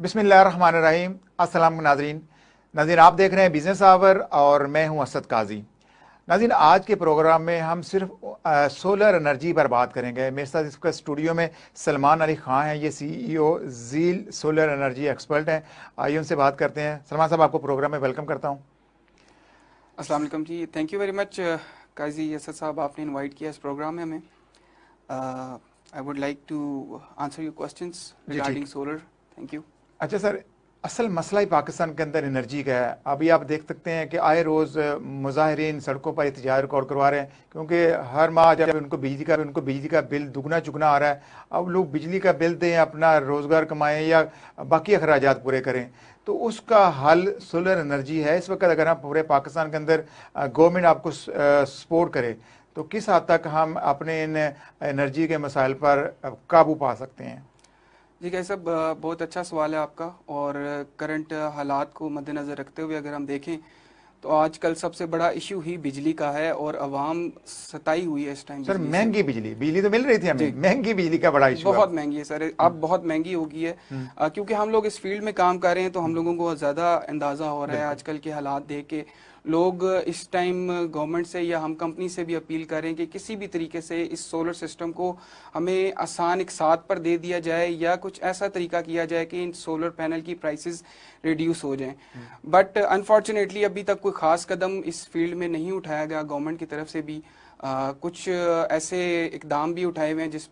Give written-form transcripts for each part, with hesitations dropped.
बिस्मिल्लाहिर्रहमानिर्रहीम। अस्सलाम नाज़रीन। नाज़रीन, आप देख रहे हैं बिजनेस आवर और मैं हूं असद काजी। नाज़रीन, आज के प्रोग्राम में हम सिर्फ सोलर एनर्जी पर बात करेंगे। मेरे साथ इसका स्टूडियो में सलमान अली खां हैं, ये CEO zeal solar energy expert हैं। आइए उनसे बात करते हैं। सलमान साहब, आपको प्रोग्राम में वेलकम करता हूँ। अस्सलाम वालेकुम जी, thank you very much Qazi Asad sahab, आपने इनवाइट किया इस प्रोग्राम में हमें। I would like to answer your questions regarding solar. Thank you. अच्छा सर, असल मसला ही पाकिस्तान के अंदर एनर्जी का है। अभी आप देख सकते हैं कि आए रोज़ मुजाहिरीन सड़कों पर एहतजाज रिकॉर्ड करवा रहे हैं, क्योंकि हर माह जब उनको बिजली का बिल दुगना चुगना आ रहा है। अब लोग बिजली का बिल दें, अपना रोज़गार कमाएं या बाकी अखराजात पूरे करें, तो उसका हल सोलर एनर्जी है। इस वक्त अगर हम पूरे पाकिस्तान के अंदर गवर्नमेंट आपको सपोर्ट करे, तो किस हद तक हम अपने इन एनर्जी के मसाइल पर काबू पा सकते हैं? जी कैसे साहब, बहुत अच्छा सवाल है आपका। और करंट हालात को मद्देनज़र रखते हुए अगर हम देखें तो आजकल सबसे बड़ा इशू ही बिजली का है और आवाम सताई हुई है इस टाइम सर, बिजली से। महंगी बिजली तो मिल रही थी हमें, जी, महंगी बिजली का बड़ा इशू है। बहुत महंगी है सर, अब बहुत महंगी हो गई है। क्योंकि हम लोग इस फील्ड में काम कर रहे हैं तो हम लोगों को ज़्यादा अंदाज़ा हो रहा है आजकल के हालात देख के। लोग इस टाइम गवर्नमेंट से या हम कंपनी से भी अपील करें कि किसी भी तरीके से इस सोलर सिस्टम को हमें आसान एक साथ पर दे दिया जाए या कुछ ऐसा तरीका किया जाए कि इन सोलर पैनल की प्राइसेस रिड्यूस हो जाएं। बट अनफॉर्चुनेटली अभी तक कोई ख़ास कदम इस फील्ड में नहीं उठाया गया गवर्नमेंट की तरफ से भी। कुछ ऐसे इकदाम भी उठाए हुए हैं जिस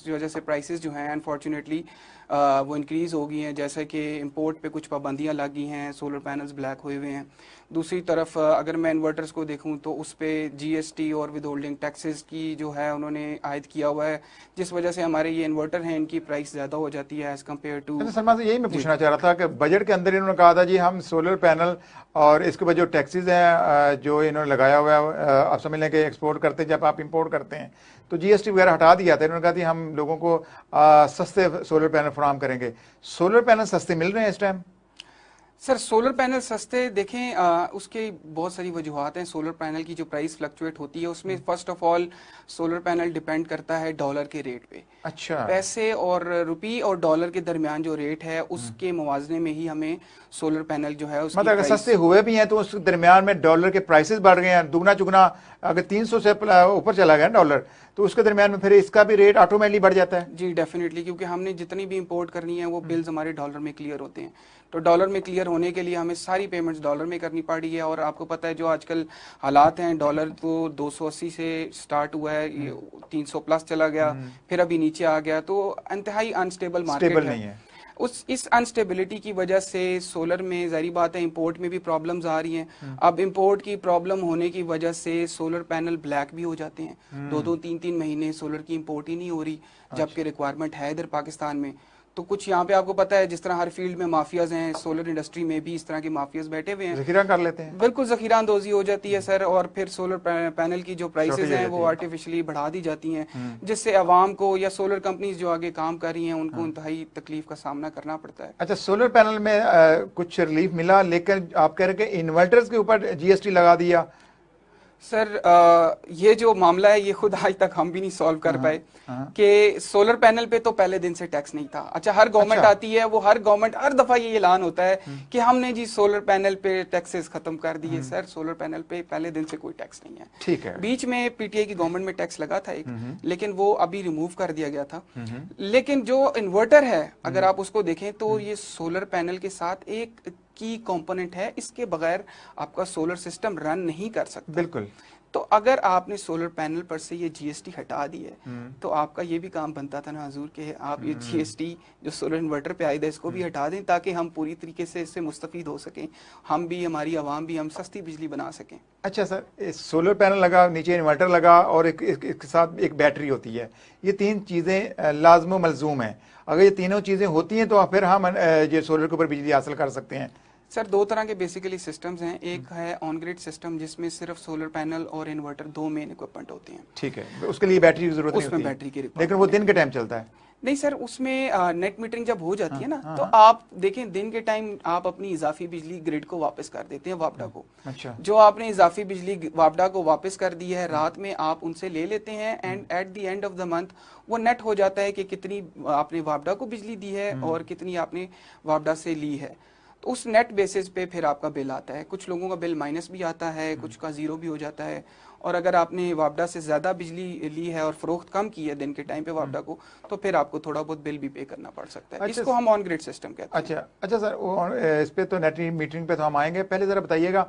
वजह से प्राइसेस जो हैं अनफॉर्चुनेटली वो इंक्रीज़ हो गई हैं। जैसे कि इंपोर्ट पे कुछ पाबंदियां लगी हैं, सोलर पैनल्स ब्लैक हुए हुए हैं। दूसरी तरफ अगर मैं इन्वर्टर्स को देखूं तो उस पर GST और विद होल्डिंग टैक्सेस की जो है उन्होंने आयद किया हुआ है, जिस वजह से हमारे ये इन्वर्टर हैं इनकी प्राइस ज़्यादा हो जाती है एज़ कम्पेयर टू। सलमान से यही मैं पूछना चाह रहा था कि बजट के अंदर इन्होंने कहा था जी हम सोलर पैनल और इसके बाद जो टैक्सेस हैं जो इन्होंने लगाया हुआ है, आप समझ लें कि एक्सपोर्ट करते हैं, जब आप इंपोर्ट करते हैं तो GST वगैरह हटा दिया था। इन्होंने कहा था हम लोगों को सस्ते सोलर पैनल फराहम करेंगे। सोलर पैनल सस्ते मिल रहे हैं इस टाइम? सर सोलर पैनल सस्ते देखें, उसके बहुत सारी वजूहत हैं। सोलर पैनल की जो प्राइस फ्लक्चुएट होती है उसमें first of all solar panel depend करता है डॉलर के रेट पे। अच्छा, पैसे और रुपी और डॉलर के दरमियान जो रेट है उसके मुवाजने में ही हमें सोलर पैनल जो है उसकी मतलब अगर प्राइस। सस्ते हुए भी हैं तो उस दरमियान में डॉलर के प्राइसेस बढ़ गए हैं दुगना चुगना। अगर 300 से ऊपर चला गया डॉलर, तो उसके दरमियान में फिर इसका भी रेट ऑटोमेटिकली बढ़ जाता है। जी डेफिनेटली, क्योंकि हमने जितनी भी इंपोर्ट करनी है वो बिल्स हमारे डॉलर में क्लियर होते हैं। तो डॉलर में क्लियर होने के लिए हमें सारी पेमेंट्स डॉलर में करनी पड़ी है। और आपको पता है जो आजकल हालात हैं, डॉलर तो 280 से स्टार्ट हुआ है, 300 प्लस चला गया, फिर अभी नीचे आ गया। तो इंतहाई अनस्टेबल मार्केट नहीं है। इस अनस्टेबिलिटी की वजह से सोलर में जारी बात है इंपोर्ट में भी प्रॉब्लम्स आ रही हैं। अब इंपोर्ट की प्रॉब्लम होने की वजह से सोलर पैनल ब्लैक भी हो जाते हैं। 2-2 3-3 महीने सोलर की इंपोर्ट ही नहीं हो रही, जबकि रिक्वायरमेंट है इधर पाकिस्तान में। तो कुछ यहाँ पे आपको पता है जिस तरह हर फील्ड में माफियाज हैं, सोलर इंडस्ट्री में भी इस तरह के माफियाज बैठे हुए हैं, जखीरा कर लेते हैं। बिल्कुल जखीरा अंदोजी हो जाती है सर। और फिर सोलर पैनल की जो प्राइसेस हैं वो आर्टिफिशियली बढ़ा दी जाती हैं, जिससे आवाम को या सोलर कंपनीज जो आगे काम कर रही हैं उनको इंतहाई तकलीफ का सामना करना पड़ता है। अच्छा, सोलर पैनल में कुछ रिलीफ मिला, लेकिन आप कह रहे हैं कि इन्वर्टर्स के ऊपर GST लगा दिया। सर ये जो मामला है ये खुद आज तक हम भी नहीं सॉल्व कर पाए कि सोलर पैनल पे तो पहले दिन से टैक्स नहीं था। अच्छा, हर गवर्नमेंट आती है, वो हर गवर्नमेंट हर दफा ये ऐलान होता है कि हमने जी सोलर पैनल पे टैक्सेस खत्म कर दिए। सर सोलर पैनल पे पहले दिन से कोई टैक्स नहीं है। ठीक है, बीच में PTI की गवर्नमेंट में टैक्स लगा था एक, लेकिन वो अभी रिमूव कर दिया गया था। लेकिन जो इन्वर्टर है अगर आप उसको देखें तो ये सोलर पैनल के साथ एक की कंपोनेंट है, इसके बगैर आपका सोलर सिस्टम रन नहीं कर सकता। बिल्कुल। तो अगर आपने सोलर पैनल पर से ये GST हटा दी है तो आपका ये भी काम बनता था ना हजूर के आप ये GST जो सोलर इन्वर्टर पे आए थे इसको भी हटा दें, ताकि हम पूरी तरीके से इससे मुस्तफीद हो सकें, हम भी, हमारी आवाम भी, हम सस्ती बिजली बना सकें। अच्छा सर, सोलर पैनल लगा, नीचे इन्वर्टर लगा और एक साथ एक बैटरी होती है, ये तीन चीज़ें लाजम मलजूम हैं। अगर ये तीनों चीज़ें होती हैं तो फिर हम ये सोलर के ऊपर बिजली हासिल कर सकते हैं। सर दो तरह के बेसिकली सिस्टम्स हैं। एक है ऑन ग्रिड सिस्टम जिसमें सिर्फ सोलर पैनल और इन्वर्टर दो मेन इक्विपमेंट होते हैं। ठीक है, उसके लिए बैटरी की जरूरत नहीं उसमें होती है, बैटरी की लेकिन रिक्वायरमेंट वो दिन के टाइम चलता है। नहीं सर, उसमें नेट मीटरिंग जब हो जाती है ना, हाँ, तो हाँ। आप देखें दिन के टाइम आप अपनी इजाफी बिजली ग्रिड को वापस कर देते हैं, वापडा को। अच्छा। जो आपने इजाफी बिजली वापडा को वापस कर दी है, रात में आप उनसे ले लेते हैं and at the end of the month वो नेट हो जाता है कि कितनी आपने वापडा को बिजली दी है और कितनी आपने वापडा से ली है। तो उस नेट बेसिस पे फिर आपका बिल आता है। कुछ लोगों का बिल माइनस भी आता है, कुछ का जीरो भी हो जाता है। और अगर आपने वापडा से ज्यादा बिजली ली है और फरोख्त कम की है दिन के टाइम पे वापडा को, तो फिर आपको थोड़ा बहुत बिल भी पे करना पड़ सकता है। अच्छा, इसको हम ऑन ग्रिड सिस्टम कहते हैं। अच्छा अच्छा सर, इस पे तो नेट मीटरिंग पे तो हम आएंगे। पहले जरा बताइएगा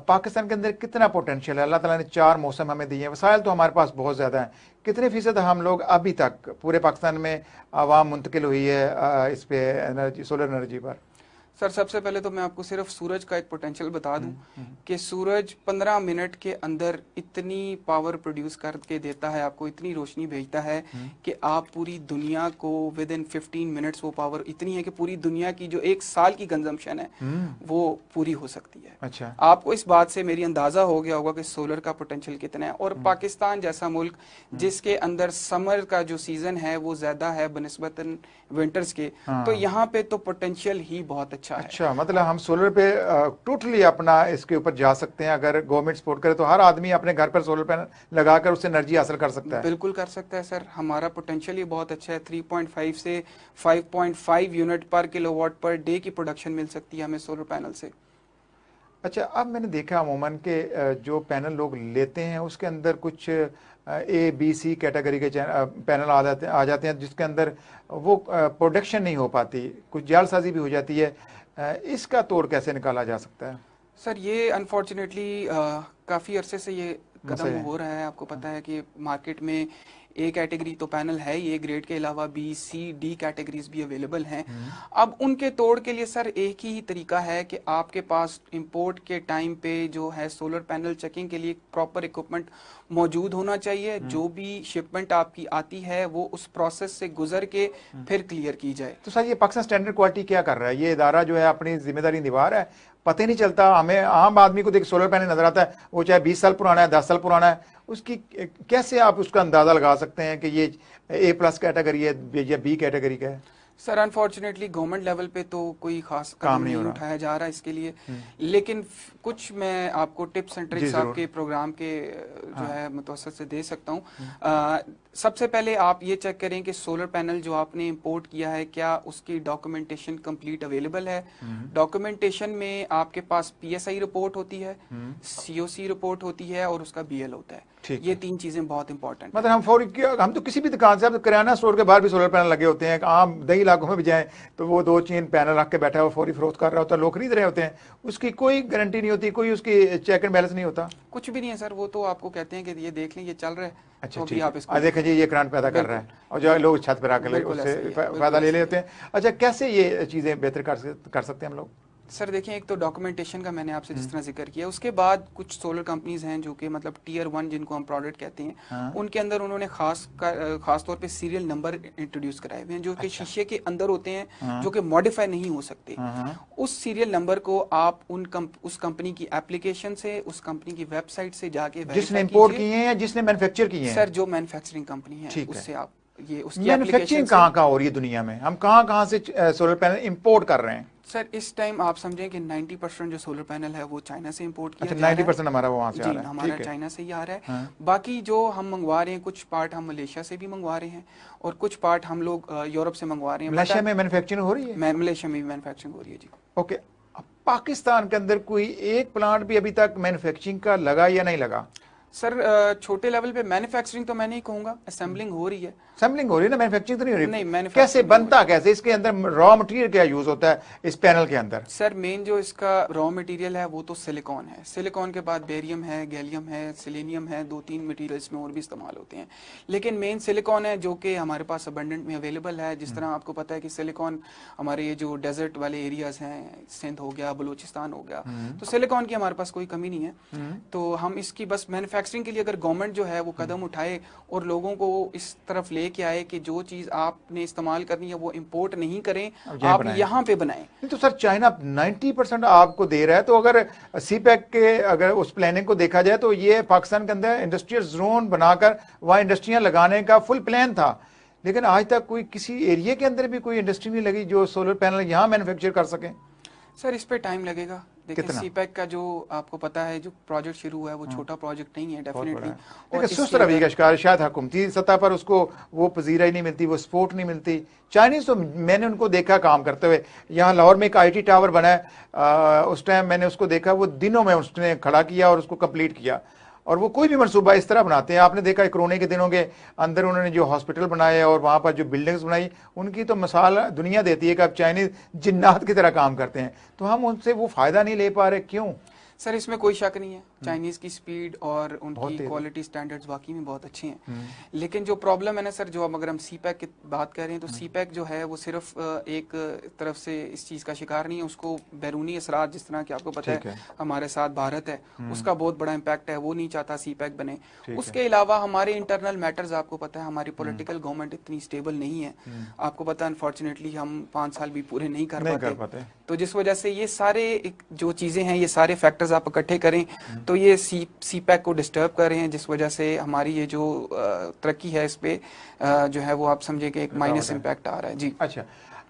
पाकिस्तान के अंदर कितना पोटेंशियल है? अल्लाह ताला ने 4 मौसम हमें दिए हैं, वसाइल तो हमारे पास बहुत ज़्यादा है। कितने फीसद हम लोग अभी तक पूरे पाकिस्तान में आवाम मुंतकिल हुई है इस पे एनर्जी, सोलर एनर्जी पर? सर सबसे पहले तो मैं आपको सिर्फ सूरज का एक पोटेंशियल बता दूं कि सूरज 15 मिनट के अंदर इतनी पावर प्रोड्यूस करके देता है, आपको इतनी रोशनी भेजता है कि आप पूरी दुनिया को विद इन 15 मिनट्स वो पावर इतनी है कि पूरी दुनिया की जो एक साल की कंजम्पशन है वो पूरी हो सकती है। अच्छा। आपको इस बात से मेरी अंदाजा हो गया होगा कि सोलर का पोटेंशियल कितना है। और पाकिस्तान जैसा मुल्क जिसके अंदर समर का जो सीजन है वो ज्यादा है बनिस्बतन विंटर्स के, तो यहाँ पे तो पोटेंशियल ही बहुत अच्छा है। अच्छा, मतलब हम सोलर पे टोटली अपना इसके ऊपर जा सकते हैं। अगर गवर्नमेंट सपोर्ट करे तो हर आदमी अपने घर पर सोलर पैनल लगाकर उससे एनर्जी हासिल कर सकता है। बिल्कुल कर सकता है सर, हमारा पोटेंशियल ही बहुत अच्छा है। 3.5 से 5.5 यूनिट पर किलोवाट पर डे की प्रोडक्शन मिल सकती है हमें सोलर पैनल से। अच्छा, अब मैंने देखा अमूमन के जो पैनल लोग लेते हैं उसके अंदर कुछ A, B, C कैटेगरी के पैनल आ जाते हैं जिसके अंदर वो प्रोडक्शन नहीं हो पाती, कुछ जालसाजी भी हो जाती है। इसका तोड़ कैसे निकाला जा सकता है? सर ये अनफॉर्चुनेटली काफ़ी अरसे से ये कदम हो रहा है। आपको पता है कि मार्केट में ए कैटेगरी तो पैनल है ही, ए ग्रेड के अलावा बी सी डी कैटेगरीज भी अवेलेबल हैं। अब उनके तोड़ के लिए सर एक ही तरीका है कि आपके पास इंपोर्ट के टाइम पे जो है सोलर पैनल चेकिंग के लिए प्रॉपर इक्विपमेंट मौजूद होना चाहिए। जो भी शिपमेंट आपकी आती है वो उस प्रोसेस से गुजर के फिर क्लियर की जाए। तो सर ये पाकिस्तान स्टैंडर्ड क्वालिटी क्या कर रहा है? ये इदारा जो है अपनी जिम्मेदारी निभा रहा है? पता ही नहीं चलता, हमें आम आदमी को देख सोलर पैनल नजर आता है, वो चाहे 20 साल पुराना है, 10 साल पुराना है, उसकी कैसे आप उसका अंदाजा लगा सकते हैं कि ये A+ कैटेगरी है या B कैटेगरी का है? सर अनफॉर्चुनेटली गवर्नमेंट लेवल पे तो कोई खास कदम नहीं उठाया जा रहा इसके लिए, लेकिन कुछ मैं आपको टिप्स एंड ट्रिक्स आपके प्रोग्राम के जो है मुतवस्सत से दे सकता हूँ। सबसे पहले आप ये चेक करें कि सोलर पैनल जो आपने इंपोर्ट किया है क्या उसकी डॉक्यूमेंटेशन कंप्लीट अवेलेबल है। डॉक्यूमेंटेशन में आपके पास PSI रिपोर्ट होती है, COC रिपोर्ट होती है और उसका BL होता है। ये 3 चीजें बहुत इंपॉर्टेंट। मतलब हम तो किसी भी दुकान से, किराना स्टोर के बाहर भी सोलर पैनल लगे होते हैं, आम दही इलाकों में भी जाएं तो वो 2-3 पैनल रख के बैठा है, वो फौरी फरोख्त कर रहा होता है, लोग खरीद रहे होते हैं, उसकी कोई गारंटी नहीं होती, कोई उसकी चेक एंड बैलेंस नहीं होता, कुछ भी नहीं है सर। वो तो आपको कहते हैं कि ये देख लें ये चल रहा है। अच्छा तो ठीक आप इसको देखें जी ये करंट पैदा कर रहा है और जो लोग छत पर आकर उससे फायदा ले लेते हैं। अच्छा, कैसे ये चीजें बेहतर कर सकते हैं हम लोग? सर देखिए, एक तो डॉक्यूमेंटेशन का मैंने आपसे जिस तरह जिक्र किया, उसके बाद कुछ सोलर कंपनीज हैं जो कि मतलब टियर 1 जिनको हम प्रोडक्ट कहते हैं, उनके अंदर उन्होंने खास तौर पे सीरियल नंबर इंट्रोड्यूस कराए हुए हैं जो कि शीशे के अंदर होते हैं, जो कि मॉडिफाई नहीं हो सकते। उस सीरियल नंबर को आप उस कंपनी की एप्लीकेशन से, उस कंपनी की वेबसाइट से जाके जिसने इंपोर्ट किए हैं या जिसने मैन्युफैक्चर किए हैं? सर जो मैन्युफैक्चरिंग कंपनी है उससे आप ये उसकी मैन्युफैक्चरिंग कहाँ हो रही है दुनिया में? हम कहाँ से सोलर पैनल इंपोर्ट कर रहे हैं? सर इस टाइम आप समझें कि 90% जो सोलर पैनल है वो चाइना से इंपोर्ट किया जा रहा है। 90% हमारा वहां से आ रहा है। हमारा चाइना से ही आ रहा है। बाकी जो हम मंगवा रहे हैं, कुछ पार्ट हम मलेशिया से भी मंगवा रहे हैं और कुछ पार्ट हम लोग यूरोप से मंगवा रहे हैं। मलेशिया में मैन्युफैक्चरिंग हो रही है? मलेशिया में भी मैन्युफैक्चरिंग हो रही है जी। ओके, पाकिस्तान के अंदर कोई एक प्लांट भी अभी तक मैन्युफैक्चरिंग का लगा या नहीं लगा? सर छोटे लेवल पे मैन्युफैक्चरिंग तो मैं नहीं कहूंगा, असेंबलिंग हो रही है। असेंबलिंग हो रही है ना, मैन्युफैक्चरिंग तो नहीं हो रही? नहीं, कैसे बनता, कैसे इसके अंदर रॉ मटेरियल क्या यूज होता है इस पैनल के अंदर? सर मेन जो इसका रॉ मटेरियल है वो तो सिलिकॉन है। सिलिकॉन के बाद बेरियम है, गैलियम है, सिलेनियम है, 2-3 मटेरियल्स में और भी इस्तेमाल होते हैं, लेकिन मेन सिलिकॉन है जो कि हमारे पास अबंडेंट में अवेलेबल है। जिस तरह आपको पता है कि सिलिकॉन हमारे ये जो डेजर्ट वाले एरियाज हैं, सिंध हो गया, बलूचिस्तान हो गया, तो सिलिकॉन की हमारे पास कोई कमी नहीं है। तो हम इसकी बस मैन्युफैक्चरिंग मैन्युफैक्चरिंग के लिए अगर गवर्नमेंट जो है वो कदम उठाए और लोगों को इस तरफ लेके आए कि जो चीज आपने इस्तेमाल करनी है वो इंपोर्ट नहीं करें, आप यहाँ पे बनाएं। नहीं तो सर चाइना 90% आपको दे रहा है, तो अगर सीपैक के अगर उस प्लानिंग को देखा जाए तो ये पाकिस्तान के अंदर इंडस्ट्रियल जोन बनाकर वहाँ इंडस्ट्रियां लगाने का फुल प्लान था, लेकिन आज तक कोई किसी एरिया के अंदर भी कोई इंडस्ट्री नहीं लगी जो सोलर पैनल यहाँ मैन्युफैक्चर कर सके। सर इस पे टाइम लगेगा। देखिए सीपैक का जो आपको पता है जो प्रोजेक्ट शुरू हुआ है वो छोटा प्रोजेक्ट नहीं है डेफिनेटली, और सुस्त रवैये का शिकार शायद हुकूमती सतह पर उसको वो पजीराई नहीं मिलती, वो सपोर्ट नहीं मिलती। चाइनीज तो मैंने उनको देखा काम करते हुए, यहाँ लाहौर में एक IT टावर बना है, उस टाइम मैंने उसको देखा, वो दिनों में उसने खड़ा किया और उसको कंप्लीट किया। और वो कोई भी मनसूबा इस तरह बनाते हैं, आपने देखा कोरोना के दिनों के अंदर उन्होंने जो हॉस्पिटल बनाए और वहाँ पर जो बिल्डिंग्स बनाई, उनकी तो मिसाल दुनिया देती है कि अब चाइनीज जिन्नात की तरह काम करते हैं, तो हम उनसे वो फ़ायदा नहीं ले पा रहे, क्यों? सर इसमें कोई शक नहीं है, चाइनीज की स्पीड और उनकी क्वालिटी स्टैंडर्ड्स वाकई में बहुत अच्छे हैं। लेकिन जो प्रॉब्लम है ना सर, जो अब अगर हम सीपैक की बात कर रहे हैं तो सीपैक जो है वो सिर्फ एक तरफ से इस चीज का शिकार नहीं है, उसको बैरूनी असरार जिस तरह की आपको पता है हमारे साथ भारत है उसका बहुत बड़ा इम्पैक्ट है, वो नहीं चाहता सीपैक बने। उसके अलावा हमारे इंटरनल मैटर्स आपको पता है, हमारी पॉलिटिकल गवर्नमेंट इतनी स्टेबल नहीं है, आपको पता है अनफॉर्चुनेटली हम 5 साल भी पूरे नहीं कर पाते। तो जिस वजह से ये सारे जो चीजें हैं, ये सारे फैक्टर्स आप इकट्ठे करें तो ये सीपैक को डिस्टर्ब कर रहे हैं, जिस वजह से हमारी ये जो तरक्की है इस पे जो है वो आप समझे कि एक माइनस इम्पैक्ट आ रहा है। जी अच्छा,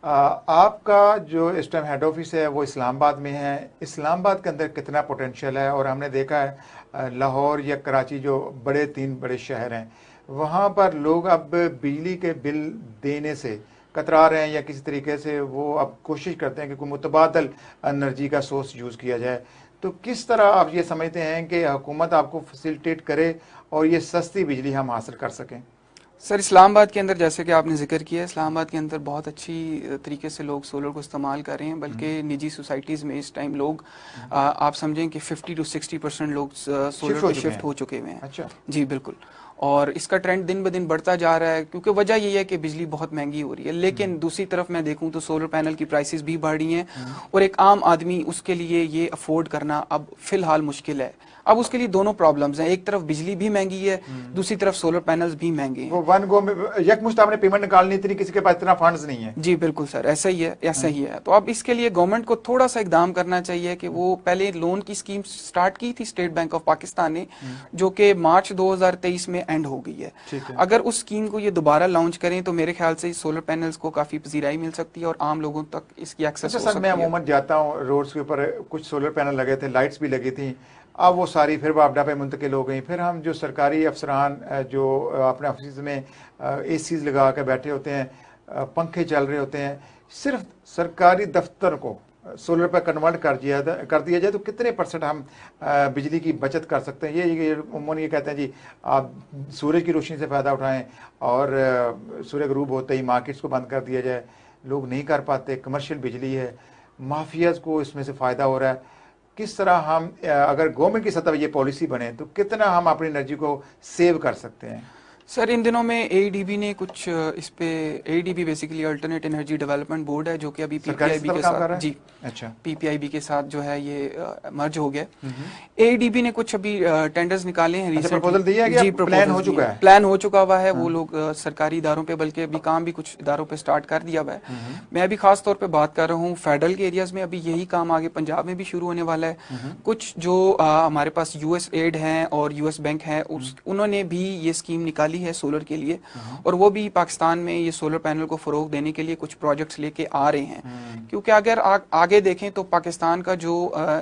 आपका जो इस टाइम हेड ऑफिस है वो इस्लामाबाद में है, इस्लामाबाद के अंदर कितना पोटेंशियल है? और हमने देखा है लाहौर या कराची जो 3 बड़े शहर हैं, वहाँ पर लोग अब बिजली के बिल देने से कतरा रहे हैं या किसी तरीके से वो अब कोशिश करते हैं कि कोई मुतबादल एनर्जी का सोर्स यूज़ किया जाए। तो किस तरह आप ये समझते हैं कि हुकूमत आपको फैसिलिटेट करे और ये सस्ती बिजली हम हासिल कर सकें? सर इस्लामाबाद के अंदर जैसे कि आपने जिक्र किया, इस्लामाबाद के अंदर बहुत अच्छी तरीके से लोग सोलर को इस्तेमाल कर रहे हैं, बल्कि निजी सोसाइटीज़ में इस टाइम लोग आप समझें कि 50 to 60% लोग सोलर पे शिफ्ट हो चुके हुए हैं। अच्छा जी बिल्कुल, और इसका ट्रेंड दिन ब दिन बढ़ता जा रहा है, क्योंकि वजह यही है कि बिजली बहुत महंगी हो रही है। लेकिन दूसरी तरफ मैं देखूं तो सोलर पैनल की प्राइसेस भी बढ़ रही हैं और एक आम आदमी उसके लिए ये अफोर्ड करना अब फिलहाल मुश्किल है। अब उसके लिए दोनों प्रॉब्लम्स हैं, एक तरफ बिजली भी महंगी है, दूसरी तरफ सोलर पैनल्स भी महंगे हैं। वो वन गो में यकमुश्त आपने पेमेंट निकालनी, इतनी किसी के पास इतना फंड्स नहीं है। जी बिल्कुल सर, ऐसा ही है, ऐसा ही है। तो अब इसके लिए गवर्नमेंट को थोड़ा सा इकदाम करना चाहिए कि वो पहले लोन की स्कीम स्टार्ट की थी स्टेट बैंक ऑफ पाकिस्तान ने, जो कि मार्च 2023 में एंड हो गई है। अगर उस स्कीम को ये दोबारा लॉन्च करें तो मेरे ख्याल से सोलर पैनल्स को काफी पजीराई मिल सकती है और आम लोगों तक इसकी एक्सेस हो सकती है। सर मैं अमूमन जाता हूँ रोड्स के ऊपर, कुछ सोलर पैनल लगे थे, लाइट्स भी लगी थी, अब वो सारी फिर बाबडा पे मुंतकिल हो गई। फिर हम जो सरकारी अफसरान जो अपने ऑफिस में ACs लगा के बैठे होते हैं, पंखे चल रहे होते हैं, सिर्फ सरकारी दफ्तर को सोलर पर कन्वर्ट कर दिया जाए तो कितने % हम बिजली की बचत कर सकते हैं? ये उमूमन ये कहते हैं जी आप सूरज की रोशनी से फ़ायदा उठाएं और सूर्य गरूब होते ही मार्केट्स को बंद कर दिया जाए। लोग नहीं कर पाते, कमर्शियल बिजली है, माफियाज को इसमें से फ़ायदा हो रहा है। किस तरह हम अगर गवर्नमेंट की सतह पर ये पॉलिसी बने तो कितना हम अपनी एनर्जी को सेव कर सकते हैं? सर इन दिनों में AEDB ने कुछ इस पे, AEDB basically alternate energy development board है जो कि अभी PPIB के साथ, जी अच्छा PPIB के साथ जो है ये मर्ज हो गया। AEDB ने कुछ अभी टेंडर्स निकाले हैं रिसेंटली। प्रपोजल दिया है? जी प्लान हो चुका है, प्लान हो चुका हुआ है। वो लोग सरकारी इदारों पे, बल्कि अभी काम भी कुछ इदारों पे स्टार्ट कर दिया हुआ है। मैं अभी खास तौर पे बात कर रहा हूँ फेडरल के एरियाज में, अभी यही काम आगे पंजाब में भी शुरू होने वाला है। कुछ जो हमारे पास USAID है और US बैंक है, उन्होंने भी ये स्कीम निकाली है सोलर के लिए, और वो भी पाकिस्तान में ये सोलर पैनल को फरोग देने के लिए कुछ प्रोजेक्ट्स लेके आ रहे हैं। क्योंकि अगर आगे देखें तो पाकिस्तान का जो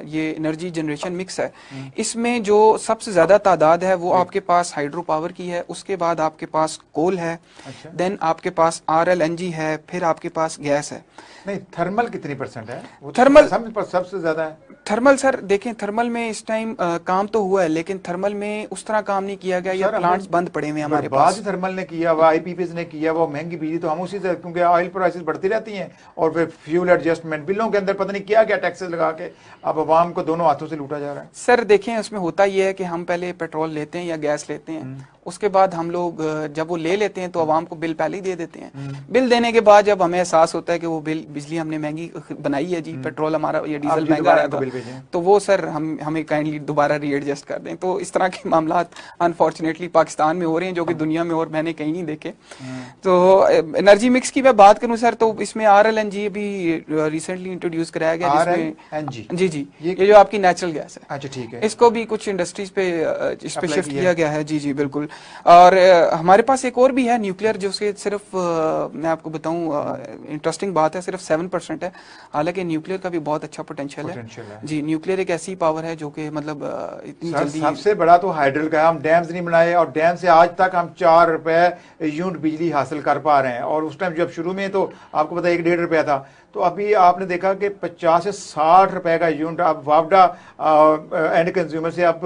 ये एनर्जी जनरेशन मिक्स है, इसमें जो सबसे ज्यादा तादाद है वो आपके पास हाइड्रो पावर की है, उसके बाद आपके पास कोल है, देन आपके पास RLNG है, फिर आपके पास गैस है। नहीं, थर्मल कितनी % है? वो थर्मल सबसे ज्यादा है। थर्मल सर देखें, थर्मल में इस टाइम काम तो हुआ है, लेकिन थर्मल में उस तरह काम नहीं किया गया, या प्लांट्स बंद पड़े हुए हमारे पास। थर्मल ने किया, वो IPPs ने किया, वो महंगी बिजली तो हम उसी से, क्योंकि ऑयल प्राइसेस बढ़ती रहती हैं और फिर फ्यूल एडजस्टमेंट बिलों के अंदर पता नहीं क्या क्या टैक्सेस लगा के अब अवाम को दोनों हाथों से लूटा जा रहा है। सर देखें, उसमें होता यह है कि हम पहले पेट्रोल लेते हैं या गैस लेते हैं, उसके बाद हम लोग जब वो ले लेते हैं तो आवाम को बिल पहले ही दे देते हैं। बिल देने के बाद जब हमें एहसास होता है कि वो बिजली हमने महंगी बनाई है जी, पेट्रोल हमारा या डीजल महंगा आया था, तो वो सर हमें काइंडली दोबारा रीएडजस्ट कर दें। तो इस तरह के मामला अनफॉर्चुनेटली पाकिस्तान में हो रहे हैं, जो कि दुनिया में और मैंने कहीं नहीं देखे। तो एनर्जी मिक्स की मैं बात करूं सर, तो इसमें RLNG भी रिसेंटली इंट्रोड्यूस कराया गया, जिसमें जी ये जो आपकी नेचुरल गैस है, अच्छा ठीक है, इसको भी कुछ इंडस्ट्रीज पे इस पे शिफ्ट किया गया है। जी बिल्कुल। और हमारे पास एक और भी है न्यूक्लियर, जो सिर्फ मैं आपको बताऊं इंटरेस्टिंग बात है, सिर्फ 7% है, हालांकि न्यूक्लियर का भी बहुत अच्छा पोटेंशियल है जी। न्यूक्लियर एक ऐसी पावर है जो कि मतलब इतनी जल्दी, सबसे बड़ा तो हाइड्रल का, हम डैम्स नहीं बनाए और डैम से आज तक हम 4 रुपए यूनिट बिजली हासिल कर पा रहे हैं। और उस टाइम जब शुरू में तो आपको पता 1-1.5 रुपया था, तो अभी आपने देखा कि 50 से 60 रुपए का यूनिट अब वापडा एंड कंज्यूमर से आप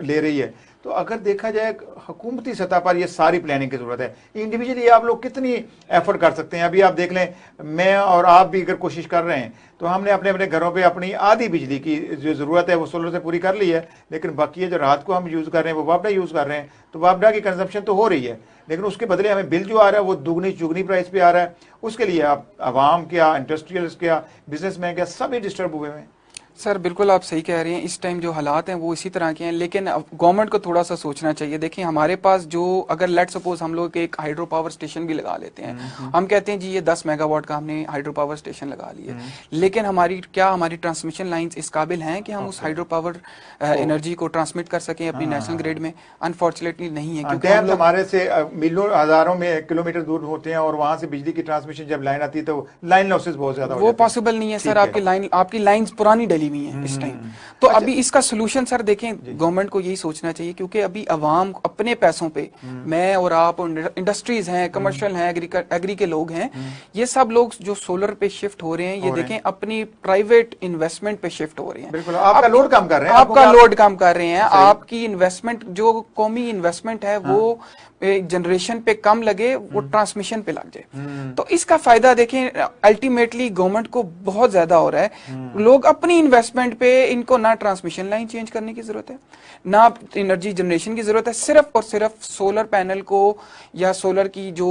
ले रही है। तो अगर देखा जाए हुकूमती सतह पर ये सारी प्लानिंग की जरूरत है। इंडिविजुअली आप लोग कितनी एफर्ट कर सकते हैं? अभी आप देख लें, मैं और आप भी अगर कोशिश कर रहे हैं तो हमने अपने अपने घरों पे अपनी आधी बिजली की जो ज़रूरत है वो सोलर से पूरी कर ली है, लेकिन बाकी जो रात को हम यूज़ कर रहे हैं वो वापडा यूज़ कर रहे हैं, तो वापडा की कंजम्पशन तो हो रही है, लेकिन उसके बदले हमें बिल जो आ रहा है वो दुगनी चुगनी प्राइस पे आ रहा है। उसके लिए आप आवाम क्या, इंडस्ट्रियल्स क्या, बिजनेसमैन क्या, सभी डिस्टर्ब हुए हैं। सर बिल्कुल आप सही कह रहे हैं, इस टाइम जो हालात हैं वो इसी तरह के हैं, लेकिन गवर्नमेंट को थोड़ा सा सोचना चाहिए। देखिए हमारे पास जो, अगर लेट सपोज हम लोग एक हाइड्रो पावर स्टेशन भी लगा लेते हैं, हम कहते हैं जी ये 10 मेगावाट का हमने हाइड्रो पावर स्टेशन लगा लिया, लेकिन हमारी ट्रांसमिशन लाइंस इस काबिल हैं कि हम उस हाइड्रो पावर एनर्जी को ट्रांसमिट कर सकें अपनी नेशनल ग्रिड में? अनफॉर्चुनेटली नहीं है, क्योंकि हम लोग हमारे से मीलों हजारों में किलोमीटर दूर होते हैं और वहां से बिजली की ट्रांसमिशन जब लाइन आती है तो लाइन लॉसेस बहुत ज्यादा, वो पॉसिबल नहीं है सर। आपकी लाइन्स पुरानी डली हुई है इस टाइम। तो अभी इसका सोल्यूशन सर देखें, गवर्नमेंट को यही सोचना चाहिए, क्योंकि अभी अवाम अपने पैसों पे, मैं और आप, इंडस्ट्रीज हैं, कमर्शियल हैं, एग्री के लोग हैं, ये सब लोग जो सोलर पे शिफ्ट हो रहे हैं, ये देखें अपनी प्राइवेट इन्वेस्टमेंट पे शिफ्ट हो रहे हैं। बिल्कुल, आपका लोड कम कर रहे हैं, आपका लोड कम कर रहे हैं, आपकी इन्वेस्टमेंट जो कौमी इन्वेस्टमेंट है वो जनरेशन पे कम लगे, वो ट्रांसमिशन पे लग जाए। तो इसका फायदा देखें अल्टीमेटली गवर्नमेंट को बहुत ज्यादा हो रहा है। लोग अपनी इन्वेस्टमेंट पे, इनको ना ट्रांसमिशन लाइन चेंज करने की जरूरत है, ना एनर्जी जनरेशन की जरूरत है, सिर्फ और सिर्फ सोलर पैनल को या सोलर की जो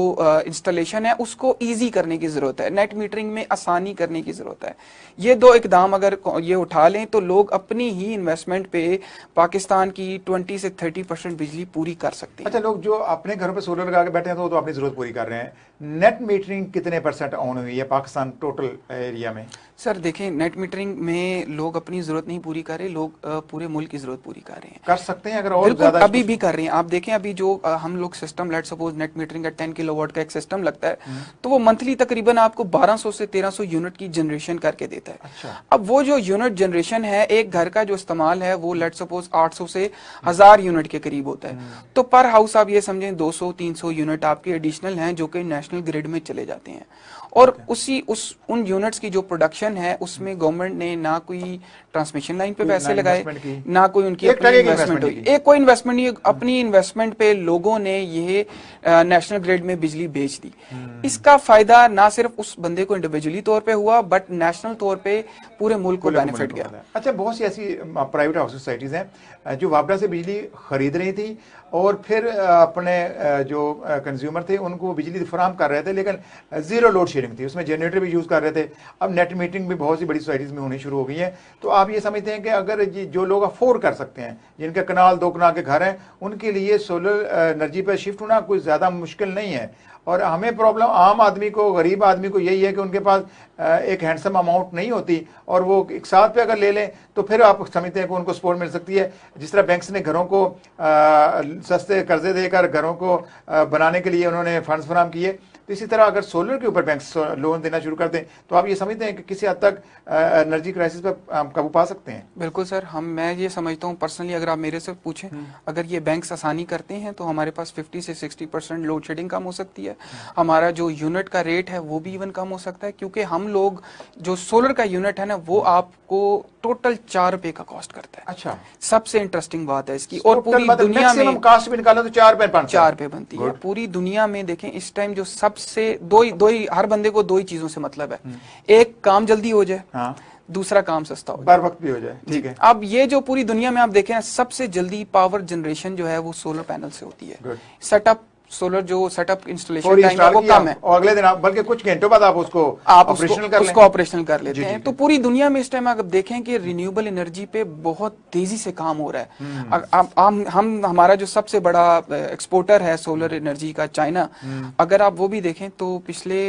इंस्टॉलेशन है उसको इजी करने की जरूरत है, नेट मीटरिंग में आसानी करने की जरूरत है। ये 2 इकदाम अगर ये उठा लें तो लोग अपनी ही इन्वेस्टमेंट पे पाकिस्तान की 20 से 30% बिजली पूरी कर सकते हैं। अच्छा, लोग जो अपने घरों पे सोलर लगा के बैठे हैं तो अपनी जरूरत पूरी कर रहे हैं। नेट मीटरिंग कितने % ऑन हुई है पाकिस्तान टोटल एरिया में? सर देखें, नेट मीटरिंग में लोग अपनी जरूरत नहीं पूरी कर रहे, लोग पूरे मुल्क की जरूरत पूरी कर रहे हैं। कर सकते हैं अगर और ज्यादा, अभी भी कर रहे हैं। आप देखें अभी जो हम लोग system, let suppose net metering का 10 किलोवाट का एक सिस्टम लगता है, तो वो मंथली तकरीबन आपको 1200 से 1300 यूनिट की जनरेशन करके देता है। अच्छा। अब वो जो यूनिट जनरेशन है, एक घर का जो इस्तेमाल है वो लेट सपोज 800 से 1000 यूनिट के करीब होता है। तो पर हाउस आप ये समझें 200-300 यूनिट आपके एडिशनल हैं जो कि नेशनल ग्रिड में चले जाते हैं। और उन यूनिट्स की जो प्रोडक्शन है उसमें गवर्नमेंट ने ना कोई ट्रांसमिशन लाइन पे पैसे लगाए, ना कोई उनकी अपनी इन्वेस्टमेंट हुई, एक कोई इन्वेस्टमेंट नहीं, अपनी इन्वेस्टमेंट पे लोगों ने ये नेशनल ग्रिड में बिजली बेच दी। इसका फायदा ना सिर्फ उस बंदे को इंडिविजुअली तौर पे हुआ, बट नेशनल तौर पे पूरे मुल्क को बेनिफिट गया। अच्छा, बहुत सी ऐसी प्राइवेट हाउस सोसाइटीज हैं जो वापडा से बिजली खरीद रही थी और फिर अपने जो कंज्यूमर थे उनको बिजली फराहम कर रहे थे, लेकिन जीरो लोड शेयरिंग थी, उसमें जनरेटर भी यूज़ कर रहे थे। अब नेट मीटरिंग भी बहुत सी बड़ी सोसाइटीज़ में होनी शुरू हो गई है। तो आप ये समझते हैं कि अगर जो लोग अफोर्ड कर सकते हैं, जिनके कनाल 2 कनाल के घर हैं, उनके लिए सोलर एनर्जी पर शिफ्ट होना कोई ज़्यादा मुश्किल नहीं है? और हमें प्रॉब्लम आम आदमी को, गरीब आदमी को यही है कि उनके पास एक हैंडसम अमाउंट नहीं होती और वो एक साथ पे अगर ले लें तो फिर आप समझते हैं कि उनको सपोर्ट मिल सकती है। जिस तरह बैंक्स ने घरों को सस्ते कर्जे देकर घरों को बनाने के लिए उन्होंने फंड्स फराहम किए, तो इसी तरह अगर सोलर के ऊपर बैंक्स लोन देना शुरू कर दें तो आप ये समझते हैं कि किसी हद तक एनर्जी क्राइसिस पर काबू पा सकते हैं? बिल्कुल सर, मैं ये समझता हूँ पर्सनली, अगर आप मेरे से पूछें, अगर ये बैंक्स आसानी करते हैं तो हमारे पास 50 से 60% लोड शेडिंग कम हो सकती है। हमारा जो यूनिट का रेट है वो भी इवन कम हो सकता है, क्योंकि हम लोग जो सोलर का यूनिट है ना वो आपको टोटल 4 रुपए का कॉस्ट करता है। अच्छा, सबसे इंटरेस्टिंग बात है इसकी। और पूरी दुनिया में कॉस्ट भी निकालो तो 4 रुपए बनती है। पूरी दुनिया में देखें इस टाइम जो सबसे दो ही हर बंदे को 2 ही चीजों से मतलब है, एक काम जल्दी हो जाए, दूसरा काम सस्ता हो जाए, बर वक्त भी हो जाए। ठीक है। अब ये जो पूरी दुनिया में आप देखें ना, सबसे जल्दी पावर जनरेशन जो है वो सोलर पैनल से होती है। Good. सेटअप सोलर जो सेटअप इंस्टॉलेशन और टाइम है इंस्टॉल वो किया कम है, और अगले दिन आप, बल्कि कुछ घंटों बाद आप उसको ऑपरेशनल कर उसको लें। ऑपरेशनल कर लेते जी, हैं। ठीक तो है। पूरी दुनिया में इस टाइम अगर देखें कि रिन्यूएबल एनर्जी पे बहुत तेजी से काम हो रहा है। हम हमारा जो सबसे बड़ा एक्सपोर्टर है सोलर एनर्जी का चाइना, अगर आप वो भी देखें तो पिछले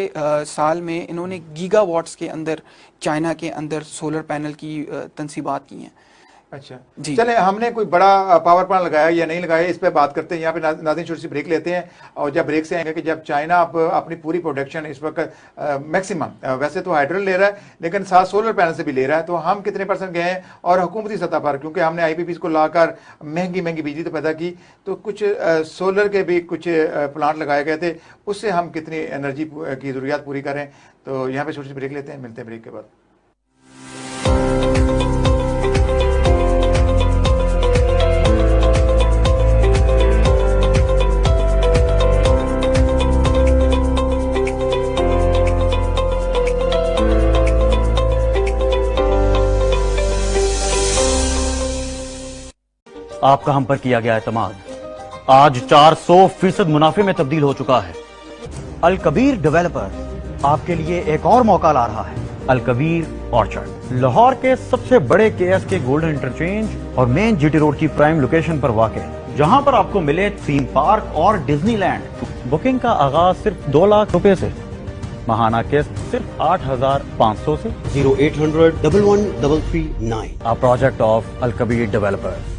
साल में इन्होंने गीगावाट्स के अंदर चाइना के अंदर सोलर पैनल की तंसीबात की हैं। अच्छा जी। चले, हमने कोई बड़ा पावर प्लांट लगाया या नहीं लगाया, इस पे बात करते हैं। यहाँ पे नाज़रीन छोटी सी ब्रेक लेते हैं, और जब ब्रेक से आएंगे कि जब चाइना अब अपनी पूरी प्रोडक्शन इस वक्त मैक्सिमम वैसे तो हाइड्रो ले रहा है, लेकिन साथ सोलर पैनल से भी ले रहा है, तो हम कितने % गए हैं? और हुकूमती सतह पर, क्योंकि हमने IPPs को लाकर महंगी महंगी बिजली तो पैदा की, तो कुछ सोलर के भी कुछ प्लांट लगाए गए थे, उससे हम कितनी एनर्जी की ज़रूरियात पूरी करें। तो यहाँ पे छोटी सी ब्रेक लेते हैं, मिलते हैं ब्रेक के बाद। आपका हम पर किया गया एतमाद आज 400% मुनाफे में तब्दील हो चुका है। अल कबीर डेवलपर आपके लिए एक और मौका ला रहा है। अल कबीर ऑर्चर्ड लाहौर के सबसे बड़े KSK गोल्डन इंटरचेंज और मेन GT रोड की प्राइम लोकेशन पर वाक़, जहां पर आपको मिले थीम पार्क और डिज्नीलैंड। बुकिंग का आगाज सिर्फ 2 लाख रुपए से, महाना किस्त सिर्फ 8,500 से। 0800 11 339। A project of Al Kabir developers.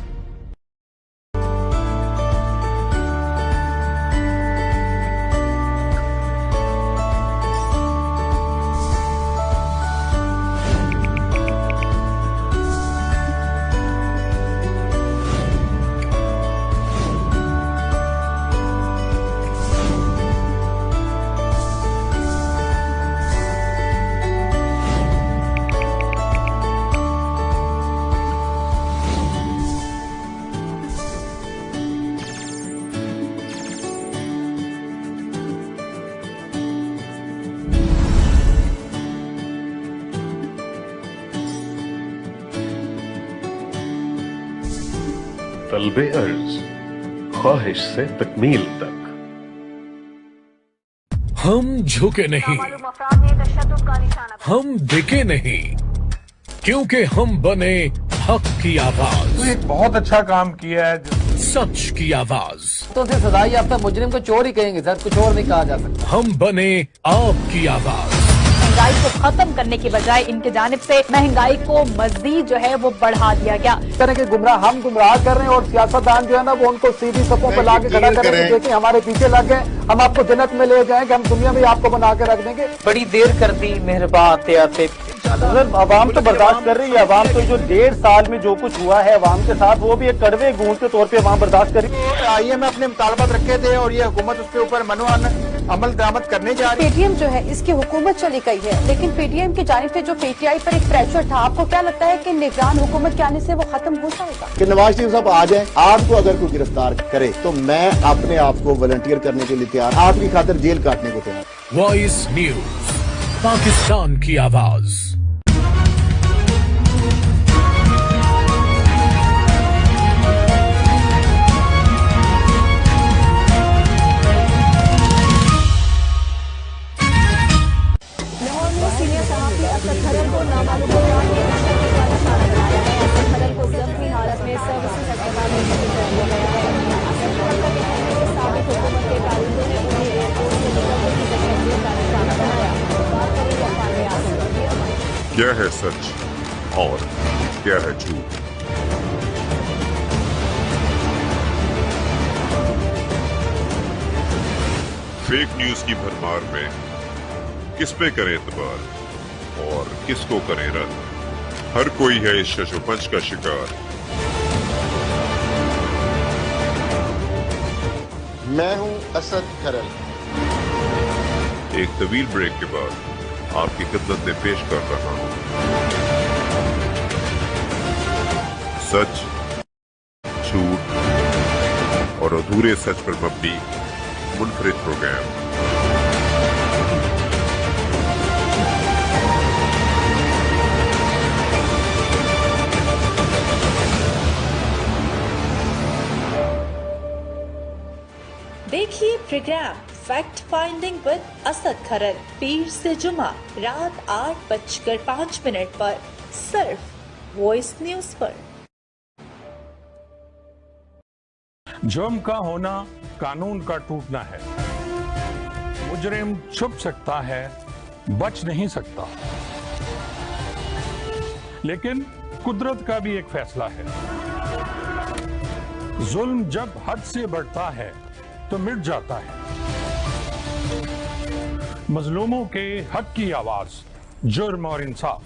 तलबे अर्ज, ख्वाहिश से तकमील तक। हम झुके नहीं, हम दिखे नहीं, क्योंकि हम बने हक की आवाज। तो एक बहुत अच्छा काम किया है। सच की आवाज। तो से सजा याफ्ता मुजरिम को चोर ही कहेंगे सर, कुछ और नहीं कहा जा सकता। हम बने आपकी आवाज। महंगाई को खत्म करने की बजाय इनके जानिब से महंगाई को मजीद जो है वो बढ़ा दिया गया। इस तरह के गुमराह हम गुमराह कर रहे हैं, और सियासतदान जो है ना वो उनको सीधी सपों पर लाके खड़ा करेंगे। देखिए हमारे पीछे लग गए, हम आपको जन्नत में ले जाएंगे, हम दुनिया में आपको बना के रख देंगे। बड़ी देर कर दी मेहरबान आते आते। आवाम तो बर्दाश्त कर रही है। आवाम तो जो 1.5 साल में जो कुछ हुआ है आवाम के साथ, वो भी एक कड़वे गूंज के तौर पे आवाम बर्दाश्त करी। IMF अपने मुतालबात रखे थे और ये हुकूमत उसके ऊपर मनोअन अमल दरामद करने जा रही है। पेटीएम जो है इसकी हुकूमत चली गई है, लेकिन पेटीएम की जानिब से जो PTI पर एक प्रेशर था, आपको क्या लगता है कि निगरान हुकूमत के आने से वो खत्म हो जाएगा? कि नवाज शरीफ साहब आ जाए, आपको अगर कोई गिरफ्तार करे तो मैं अपने आप को वॉलंटियर करने के लिए तैयार, आपकी खातिर जेल काटने को तैयार। वॉइस न्यूज, पाकिस्तान की आवाज। क्या है सच और क्या है झूठ? फेक न्यूज की भरमार में किस पे करें एतबार और किसको करें रद्द? हर कोई है इस शशोपंच का शिकार। मैं हूं असद खरल। एक तवील ब्रेक के बाद आपकी खिदमत में पेश कर रहा हूं सच, झूठ और अधूरे सच पर मबनी मुनफरिद प्रोग्राम। देखिए program fact finding with Asad Kharal पीर से जुमा रात 8:05 पर सिर्फ वॉइस न्यूज पर। जुर्म का होना कानून का टूटना है। मुजरिम छुप सकता है, बच नहीं सकता, लेकिन कुदरत का भी एक फैसला है। जुल्म जब हद से बढ़ता है तो मिट जाता है। मजलूमों के हक की आवाज, जुर्म और इंसाफ।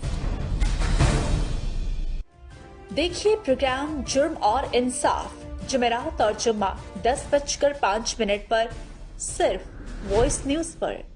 देखिए प्रोग्राम जुर्म और इंसाफ जुमेरात और जुम्मा 10:05 पर सिर्फ वॉइस न्यूज पर।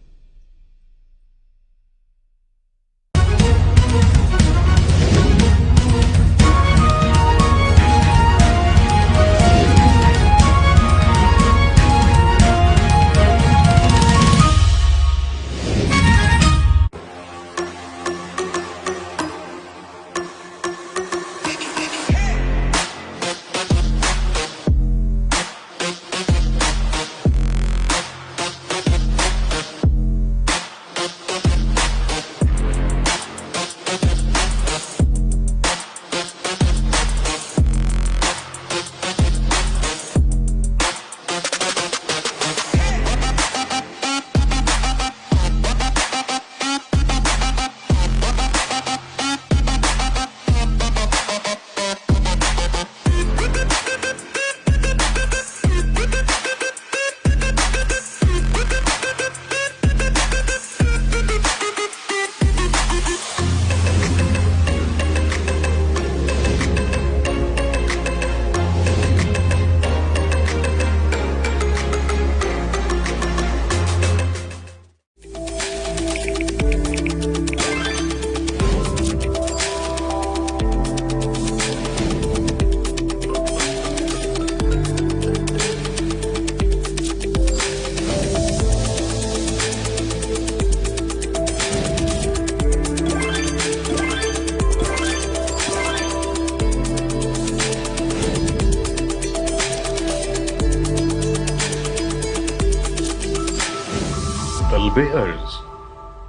तलबे अर्ज,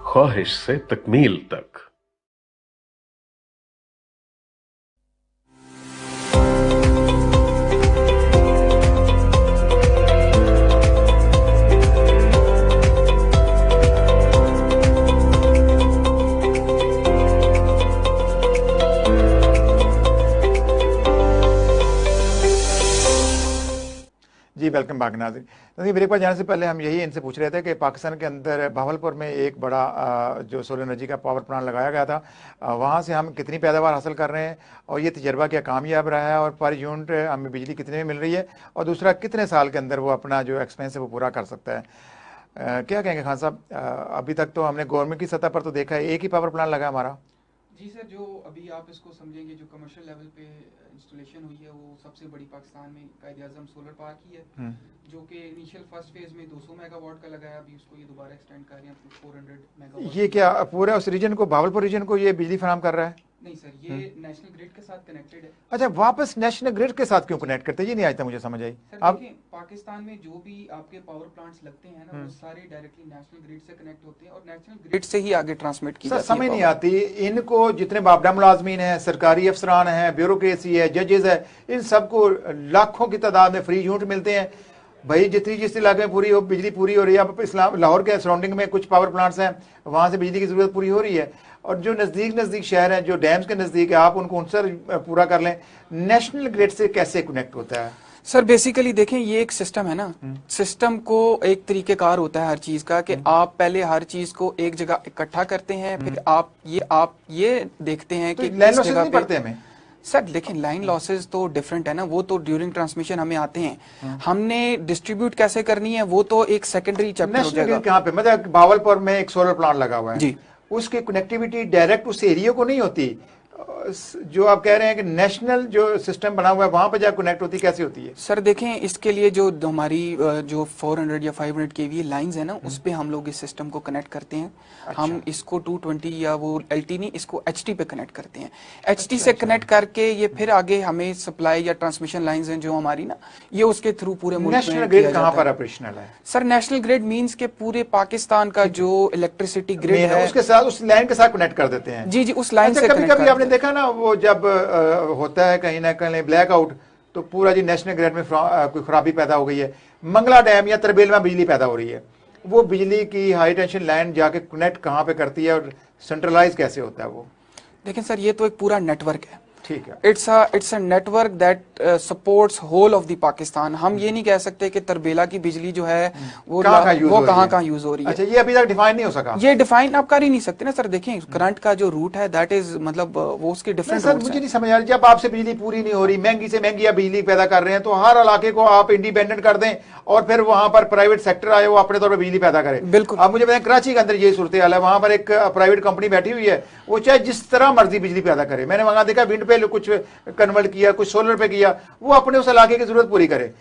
ख्वाहिश से तकमील तक। जी वेलकम बैक नाज़रीन। तो ब्रेक पर जाने से पहले हम यही इनसे पूछ रहे थे कि पाकिस्तान के अंदर भावलपुर में एक बड़ा जो सोलर एनर्जी का पावर प्लांट लगाया गया था, वहाँ से हम कितनी पैदावार हासिल कर रहे हैं और ये तजर्बा क्या कामयाब रहा है और पर यूनिट हमें बिजली कितने में मिल रही है, और दूसरा कितने साल के अंदर वो अपना जो एक्सपेंस है वो पूरा कर सकता है। क्या कहेंगे खान साहब, अभी तक तो हमने गवर्नमेंट की सतह पर तो देखा है एक ही पावर प्लांट लगा हमारा। जी सर, जो अभी आप इसको समझेंगे जो कमर्शियल लेवल पे इंस्टॉलेशन हुई है वो सबसे बड़ी पाकिस्तान में कायद-ए-आज़म सोलर पार्क ही है, जो कि इनिशियल फर्स्ट फेज में 200 मेगावाट का लगाया, अभी उसको ये दोबारा एक्सटेंड कर रहे हैं 400 मेगावाट। ये क्या पूरा उस रीजन को, भावलपुर रीजन को ये बिजली फराहम कर रहा है? नहीं सर, ये नेशनल ग्रिड के साथ कनेक्टेड है। अच्छा, वापस नेशनल ग्रिड के साथ क्यों कनेक्ट करते हैं, ये नहीं आज तक मुझे समझ आई। अब देखिए पाकिस्तान में जो भी आपके पावर प्लांट्स लगते हैं ना, वो सारे डायरेक्टली नेशनल ग्रिड से कनेक्ट होते हैं और नेशनल ग्रिड से ही आगे ट्रांसमिट की जाती है। समझ नहीं आती इनको, जितने बाबड़ा मुलाजमीन हैं, सरकारी अफसरान हैं, ब्यूरोक्रेसी है, जजेस है, इन सबको लाखों की तादाद में फ्री यूनिट मिलते हैं। भाई जितनी जिस इलाके में पूरी हो बिजली पूरी हो रही है। अब इस्लाम लाहौर के सराउंडिंग में कुछ पावर प्लांट्स हैं, वहाँ से बिजली की ज़रूरत पूरी हो रही है, और जो नज़दीक शहर हैं, जो डैम्स के नज़दीक है, आप उनको उनसे पूरा कर लें। नेशनल ग्रिड से कैसे कनेक्ट होता है? सर बेसिकली देखें, ये एक सिस्टम है ना, सिस्टम को एक तरीकेकार होता है हर चीज का कि आप पहले हर चीज को एक जगह इकट्ठा करते हैं, फिर आप ये देखते हैं कि किस जगह पे। सर लेकिन लाइन लॉसेस तो डिफरेंट है ना, वो तो ड्यूरिंग ट्रांसमिशन हमें आते हैं, हमने डिस्ट्रीब्यूट कैसे करनी है वो तो एक सेकेंडरी चैप्टर हो जाएगा। कहाँ पे, मतलब भावलपुर में एक सोलर प्लांट लगा हुआ है जी, उसकी कनेक्टिविटी डायरेक्ट उस एरिया को नहीं होती, जो आप कह रहे हैं कि नेशनल जो सिस्टम बना हुआ है वहां पर जब कनेक्ट होती कैसे होती है? सर देखें, इसके लिए जो हमारी जो 400 या 500 केवी लाइंस है ना, उस पे हम लोग इस सिस्टम को कनेक्ट करते हैं। अच्छा। हम इसको 220 या वो LT नहीं, इसको HT पे कनेक्ट करते हैं। HT से कनेक्ट करके ये फिर आगे हमें सप्लाई या ट्रांसमिशन लाइंस हैं जो हमारी ना, ये उसके थ्रू पूरे मुल्क में नेशनल ग्रिड कहाँ पर ऑपरेशनल है? सर नेशनल ग्रिड मींस के पूरे पाकिस्तान का जो इलेक्ट्रिसिटी ग्रिड है उसके साथ, उस लाइन के साथ कनेक्ट कर देते हैं। जी जी, उस लाइन से कभी कभी आपने देखा ना, वो जब होता है कहीं ना कहीं ब्लैकआउट, तो पूरा जी नेशनल ग्रिड में कोई खराबी पैदा हो गई है, मंगला डैम या तरबेल में बिजली पैदा हो रही है, वो बिजली की हाई टेंशन लाइन जाके कनेक्ट कहाँ पे करती है और सेंट्रलाइज कैसे होता है वो? देखिए सर, ये तो एक पूरा नेटवर्क है। ठीक है, it's a network that supports whole of the Pakistan. हम ये नहीं कह सकते कि तरबेला की बिजली जो है वो कहाँ यूज हो रही है। अच्छा, ये अभी तक डिफाइन नहीं हो सका? ये डिफाइन आप कर ही नहीं सकते ना सर। देखें, करंट का जो रूट है दैट इज मतलब वो उसके डिफरेंट सर मुझे नहीं समझ आ रही, जब आपसे बिजली पूरी नहीं हो रही, महंगी से महंगी आप बिजली पैदा कर रहे हैं, तो हर इलाके को आप इंडिपेंडेंट कर दें और फिर वहां पर प्राइवेट सेक्टर आए वो अपने तौर पर बिजली पैदा करे। बिल्कुल। अब मुझे बताएं, कराची के अंदर ये सूरत हाल है, वहां पर एक प्राइवेट कंपनी बैठी हुई है, वो चाहे जिस तरह मर्जी बिजली पैदा करे। मैंने वहां देखा विंड पे कुछ कन्वर्ट किया, कुछ सोलर पे किया, वो अपने उस इलाके की जरूरत पूरी करे।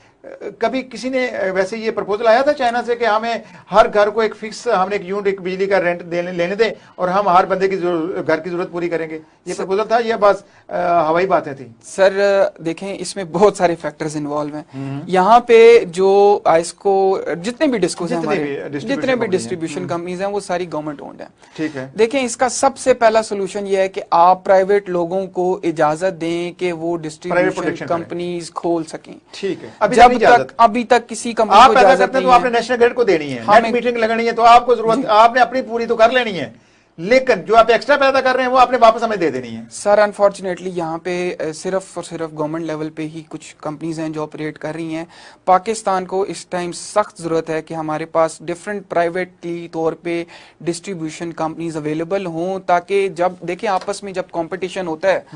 कभी किसी ने वैसे ये प्रपोजल आया था चाइना से कि हमें हर घर को एक फिक्स, हमने एक यूनिट, एक बिजली का रेंट लेने दें और हम हर बंदे की घर की जरूरत पूरी करेंगे? ये प्रपोजल था या बस हवाई बातें थी? सर देखें, इसमें बहुत सारे फैक्टर्स इन्वॉल्व हैं। यहाँ पे जो इसको जितने भी डिस्कोस हैं हमारे, जितने भी डिस्ट्रीब्यूशन कंपनीज हैं, वो सारी गवर्नमेंट ओन्ड है। ठीक है। देखें, इसका सबसे पहला सोल्यूशन ये है कि आप प्राइवेट लोगों को इजाजत दें कि वो डिस्ट्रीब्यूशन कंपनीज खोल सकें। ठीक है। अभी तक किसी कंपनी आप पैदा करते हैं तो आपने नेशनल ग्रिड को देनी है, नेट मीटरिंग लगानी है, तो आपको जरूरत, आपने अपनी पूरी तो कर लेनी है, लेकिन जो आप एक्स्ट्रा पैदा कर रहे हैं वो आपने वापस हमें दे देनी है। सर अनफॉर्चुनेटली यहाँ पे सिर्फ और सिर्फ गवर्नमेंट लेवल पे ही कुछ कंपनीज हैं जो ऑपरेट कर रही हैं। पाकिस्तान को इस टाइम सख्त जरूरत है कि हमारे पास डिफरेंट प्राइवेटली तौर पे डिस्ट्रीब्यूशन कंपनीज अवेलेबल हों, ताकि जब देखें आपस में जब कंपटीशन होता है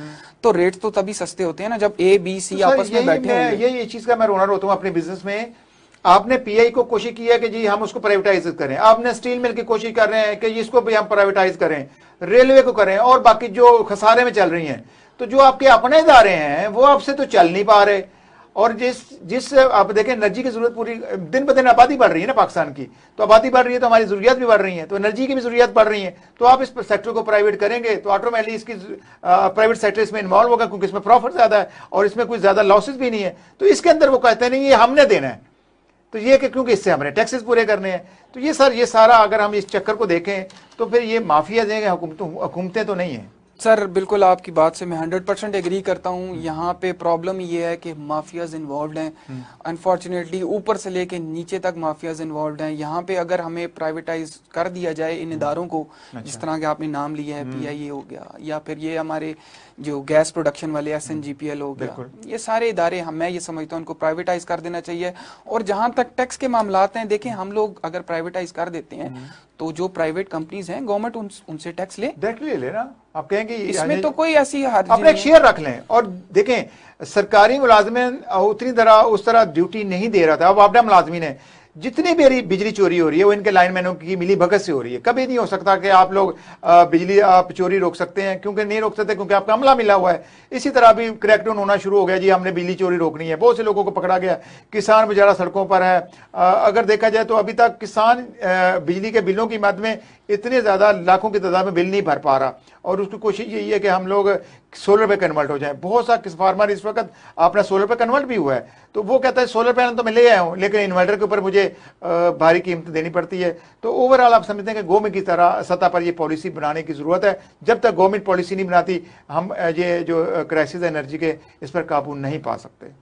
तो रेट तो तभी सस्ते होते हैं ना, जब A-B-C आपस में बैठे हैं। ये चीज का मैं रोना होता हूँ अपने बिजनेस में। आपने पीआई को कोशिश की है कि जी हम उसको प्राइवेटाइज करें, आपने स्टील मिल की कोशिश कर रहे हैं कि इसको भी हम प्राइवेटाइज करें, रेलवे को करें, और बाकी जो खसारे में चल रही हैं, तो जो आपके अपने इदारे हैं वो आपसे तो चल नहीं पा रहे। और जिस आप देखें, एनर्जी की जरूरत पूरी दिन ब दिन आबादी बढ़ रही है ना पाकिस्तान की, तो आबादी बढ़ रही है तो हमारी जरूरियात भी बढ़ रही है, तो एनर्जी की भी जरूरियात बढ़ रही है। तो आप इस सेक्टर को प्राइवेट करेंगे तो ऑटोमेटिकली इसकी प्राइवेट सेक्टर इसमें इन्वॉल्व होगा, क्योंकि इसमें प्रॉफिट ज्यादा है और इसमें कोई ज्यादा लॉसेस भी नहीं है। तो इसके अंदर वो कहते नहीं ये हमने देना है, तो ये कि क्योंकि इससे हमने टैक्सेस पूरे करने हैं। तो ये सर, ये सारा अगर हम इस चक्कर को देखें तो फिर ये माफिया देंगे, हुकूमतें तो नहीं है। सर बिल्कुल आपकी बात से मैं 100% एग्री करता हूँ। यहाँ पे प्रॉब्लम ये है कि माफियाज इन्वॉल्व हैं, अनफॉर्चुनेटली ऊपर से लेके नीचे तक माफियाज इन्वॉल्व हैं। यहाँ पे अगर हमें प्राइवेटाइज कर दिया जाए इन इदारों को, जिस तरह के आपने नाम लिया है, PIA हो गया, या फिर ये हमारे जो गैस प्रोडक्शन वाले SNGPL हो गया, ये सारे इदारे मैं ये समझता हूँ उनको प्राइवेटाइज कर देना चाहिए। और जहाँ तक टैक्स के मामलात हैं, देखें हम लोग अगर प्राइवेटाइज कर देते हैं तो जो प्राइवेट कंपनीज हैं गवर्नमेंट उनसे टैक्स ले, डायरेक्टली ले ना। आप कहेंगे इसमें तो कोई ऐसी अपने एक शेयर रख लें। और देखें, सरकारी मुलाजमीन उस तरह ड्यूटी नहीं दे रहा था। अब आपने मुलाजमीन है, जितनी मेरी बिजली चोरी हो रही है वो इनके लाइनमैनों की मिली भगत से हो रही है। कभी नहीं हो सकता कि आप लोग बिजली आप चोरी रोक सकते हैं, क्योंकि नहीं रोक सकते, क्योंकि आपका अमला मिला हुआ है। इसी तरह अभी क्रैकडाउन होना शुरू हो गया, जी हमने बिजली चोरी रोकनी है, बहुत से लोगों को पकड़ा गया। किसान बेचारा सड़कों पर है। अगर देखा जाए तो अभी तक किसान बिजली के बिलों की मद में इतने ज्यादा लाखों की तादाद में बिल नहीं भर पा रहा, और उसकी कोशिश यही है कि हम लोग सोलर पे कन्वर्ट हो जाए। बहुत सा फार्मर इस वक्त अपना सोलर पे कन्वर्ट भी हुआ है, तो वो कहता है सोलर पैनल तो मैं ले आया हूँ, लेकिन इन्वर्टर के ऊपर मुझे भारी कीमत देनी पड़ती है। तो ओवरऑल आप समझते हैं कि गवर्नमेंट की तरह सतह पर ये पॉलिसी बनाने की जरूरत है। जब तक गवर्नमेंट पॉलिसी नहीं बनाती, हम ये जो क्राइसिस एनर्जी के, इस पर काबू नहीं पा सकते।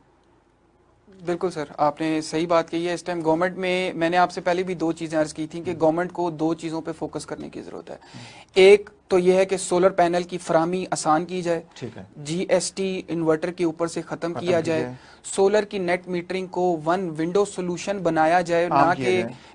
बिल्कुल सर, आपने सही बात कही है। इस टाइम गवर्नमेंट में, मैंने आपसे पहले भी दो चीजें अर्ज की थी कि गवर्नमेंट को दो चीजों पे फोकस करने की जरूरत है। एक तो यह है कि सोलर पैनल की फरामी आसान की जाए, ठीक है, GST इन्वर्टर के ऊपर से खत्म किया जाए, सोलर की नेट मीटरिंग को वन विंडो सोल्यूशन बनाया जाए,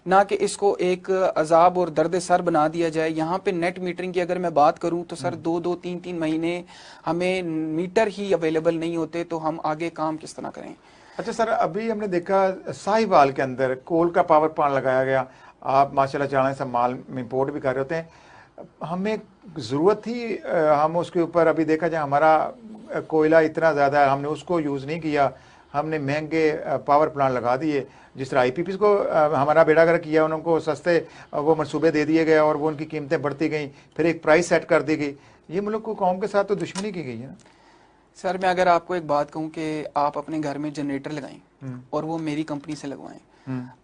ना कि इसको एक अजाब और दर्द सर बना दिया जाए। यहाँ पे नेट मीटरिंग की अगर मैं बात करूँ तो सर 2-2, 3-3 महीने हमें मीटर ही अवेलेबल नहीं होते, तो हम आगे काम किस तरह करें। अच्छा सर, अभी हमने देखा साहिवाल के अंदर कोल का पावर प्लांट लगाया गया। आप माशाल्लाह चालान से माल में इंपोर्ट भी कर रहे होते हैं। हमें ज़रूरत थी हम उसके ऊपर अभी देखा जाए हमारा कोयला इतना ज़्यादा है, हमने उसको यूज़ नहीं किया, हमने महंगे पावर प्लांट लगा दिए। जिस तरह IPPs को हमारा बेड़ागर किया, उनको सस्ते वो मंसूबे दे दिए गए और वो उनकी कीमतें बढ़ती गई, फिर एक प्राइस सेट कर दी गई। ये मुल्क को कौम के साथ तो दुश्मनी की गई है। सर मैं अगर आपको एक बात कहूँ कि आप अपने घर में जनरेटर लगाएं और वो मेरी कंपनी से लगवाएं,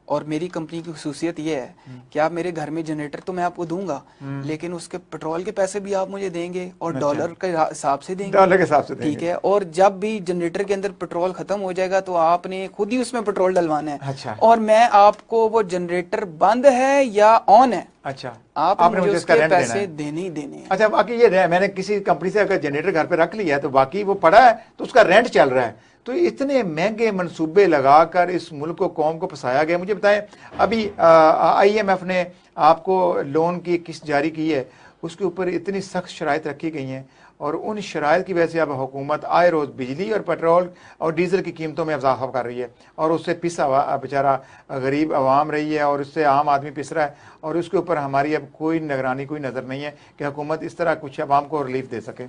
और मेरी कंपनी की खुसूसियत ये है कि आप मेरे घर में जनरेटर तो मैं आपको दूंगा, लेकिन उसके पेट्रोल के पैसे भी आप मुझे देंगे और डॉलर के हिसाब से देंगे, डॉलर के हिसाब से देंगे। ठीक है। और जब भी जनरेटर के अंदर पेट्रोल खत्म हो जाएगा तो आपने खुद ही उसमें पेट्रोल डलवाना है। अच्छा। और मैं आपको वो जनरेटर बंद है या ऑन है, अच्छा, आपने मुझे उसके पैसे देने ही देने हैं। अच्छा, बाकी ये मैंने किसी कंपनी से अगर जनरेटर घर पे रख लिया है तो बाकी वो पड़ा है तो उसका रेंट चल रहा है। तो इतने महंगे मंसूबे लगाकर इस मुल्क को कौम को फंसाया गया। मुझे बताएं, अभी IMF ने आपको लोन की किस्त जारी की है, उसके ऊपर इतनी सख्त शराइत रखी गई हैं और उन शराइत की वजह से अब हुकूमत आए रोज़ बिजली और पेट्रोल और डीजल की कीमतों में इजाफा कर रही है और उससे पिसा बेचारा गरीब आवाम रही है और उससे आम आदमी पिस रहा है और उसके ऊपर हमारी अब कोई निगरानी, कोई नज़र नहीं है कि हुकूमत इस तरह कुछ आवाम को रिलीफ दे सके।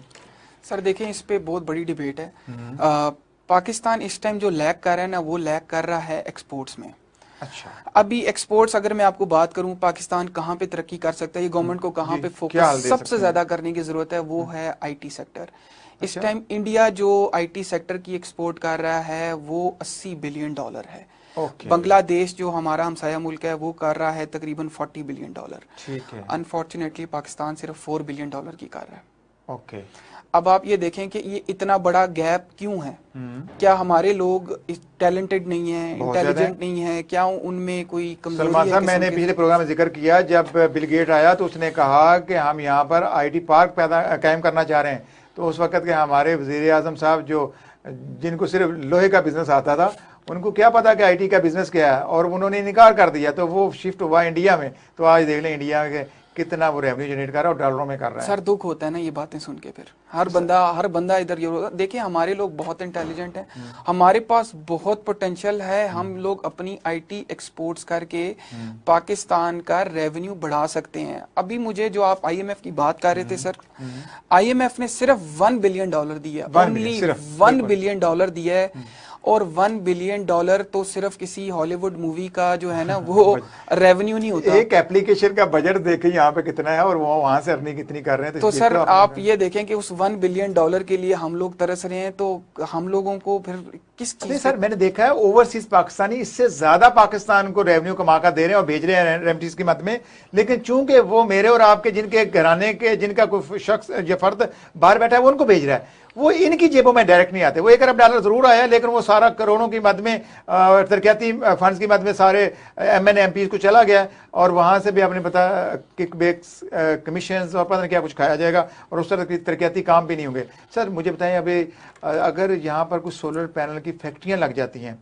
सर देखें, इस पे बहुत बड़ी डिबेट है। पाकिस्तान इस टाइम जो लैग कर रहा है ना, वो लैग कर रहा है एक्सपोर्ट्स में। अच्छा, अभी एक्सपोर्ट्स अगर मैं आपको बात करूं, पाकिस्तान कहां पे तरक्की कर सकता है, ये गवर्नमेंट को कहां पे फोकस सबसे ज्यादा करने की जरूरत है, वो है IT सेक्टर। इस टाइम इंडिया जो IT सेक्टर की एक्सपोर्ट कर रहा है वो $80 बिलियन है। बांग्लादेश जो हमारा हमसाया मुल्क है वो कर रहा है तकरीबन $40 बिलियन। ठीक है। अनफॉर्चुनेटली पाकिस्तान सिर्फ $4 बिलियन की कर रहा है। ओके। अब आप ये देखें कि ये इतना बड़ा गैप क्यों है? क्या हमारे लोग टैलेंटेड नहीं है, इंटेलिजेंट नहीं है, क्या उनमें कोई कमजोरी है? सलमान साहब, मैंने पिछले प्रोग्राम में जिक्र किया, जब बिल गेट आया तो उसने कहा कि हम यहाँ पर IT पार्क कायम करना चाह रहे हैं, तो उस वक्त के हमारे वजीर आजम साहब जिनको सिर्फ लोहे का बिजनेस आता था, उनको क्या पता कि IT का बिजनेस क्या है, और उन्होंने इनकार कर दिया, तो वो शिफ्ट हुआ इंडिया में। तो आज देख लें इंडिया में कितना वो रेवेन्यू जनरेट कर रहा है और डॉलरों में कर रहा है। सर दुख होता है ना ये बातें सुन के। फिर हर बंदा इधर ये देखिए, हमारे लोग बहुत इंटेलिजेंट हैं, हमारे पास बहुत पोटेंशियल है, हम लोग अपनी IT एक्सपोर्ट्स करके पाकिस्तान का रेवेन्यू बढ़ा सकते हैं। अभी मुझे जो आप IMF की बात कर रहे थे सर, IMF ने सिर्फ $1 बिलियन दिया, ओनली $1 बिलियन दिया है, और $1 बिलियन तो सिर्फ किसी हॉलीवुड मूवी का जो है ना वो रेवेन्यू नहीं होता। एक एप्लीकेशन का बजट देखें यहाँ पे कितना है और वो वहां से अर्निंग कितनी कर रहे हैं। तो सर आप ये देखें कि उस $1 बिलियन के लिए हम लोग तरस रहे हैं, तो हम लोगों को फिर किस चीज? सर मैंने देखा है ओवरसीज पाकिस्तानी इससे ज्यादा पाकिस्तान को रेवेन्यू कमा कर दे रहे हैं और भेज रहे हैं रेमिटेंस की मद में, लेकिन चूंकि वो मेरे और आपके जिनके घराने के जिनका कोई शख्स या फर्द बाहर बैठा है वो उनको भेज रहा है, वो इनकी जेबों में डायरेक्ट नहीं आते। वो $1 अरब जरूर आया, लेकिन वो सारा करोड़ों की मद में तरक्याती फंड्स की मद में सारे MN MPs को चला गया और वहां से भी आपने पता किकबैक्स, कमीशन और पता नहीं क्या कुछ खाया जाएगा और उस तरह की तरक्याती काम भी नहीं होंगे। सर मुझे बताएं, अभी अगर यहाँ पर कुछ सोलर पैनल की फैक्ट्रियां लग जाती हैं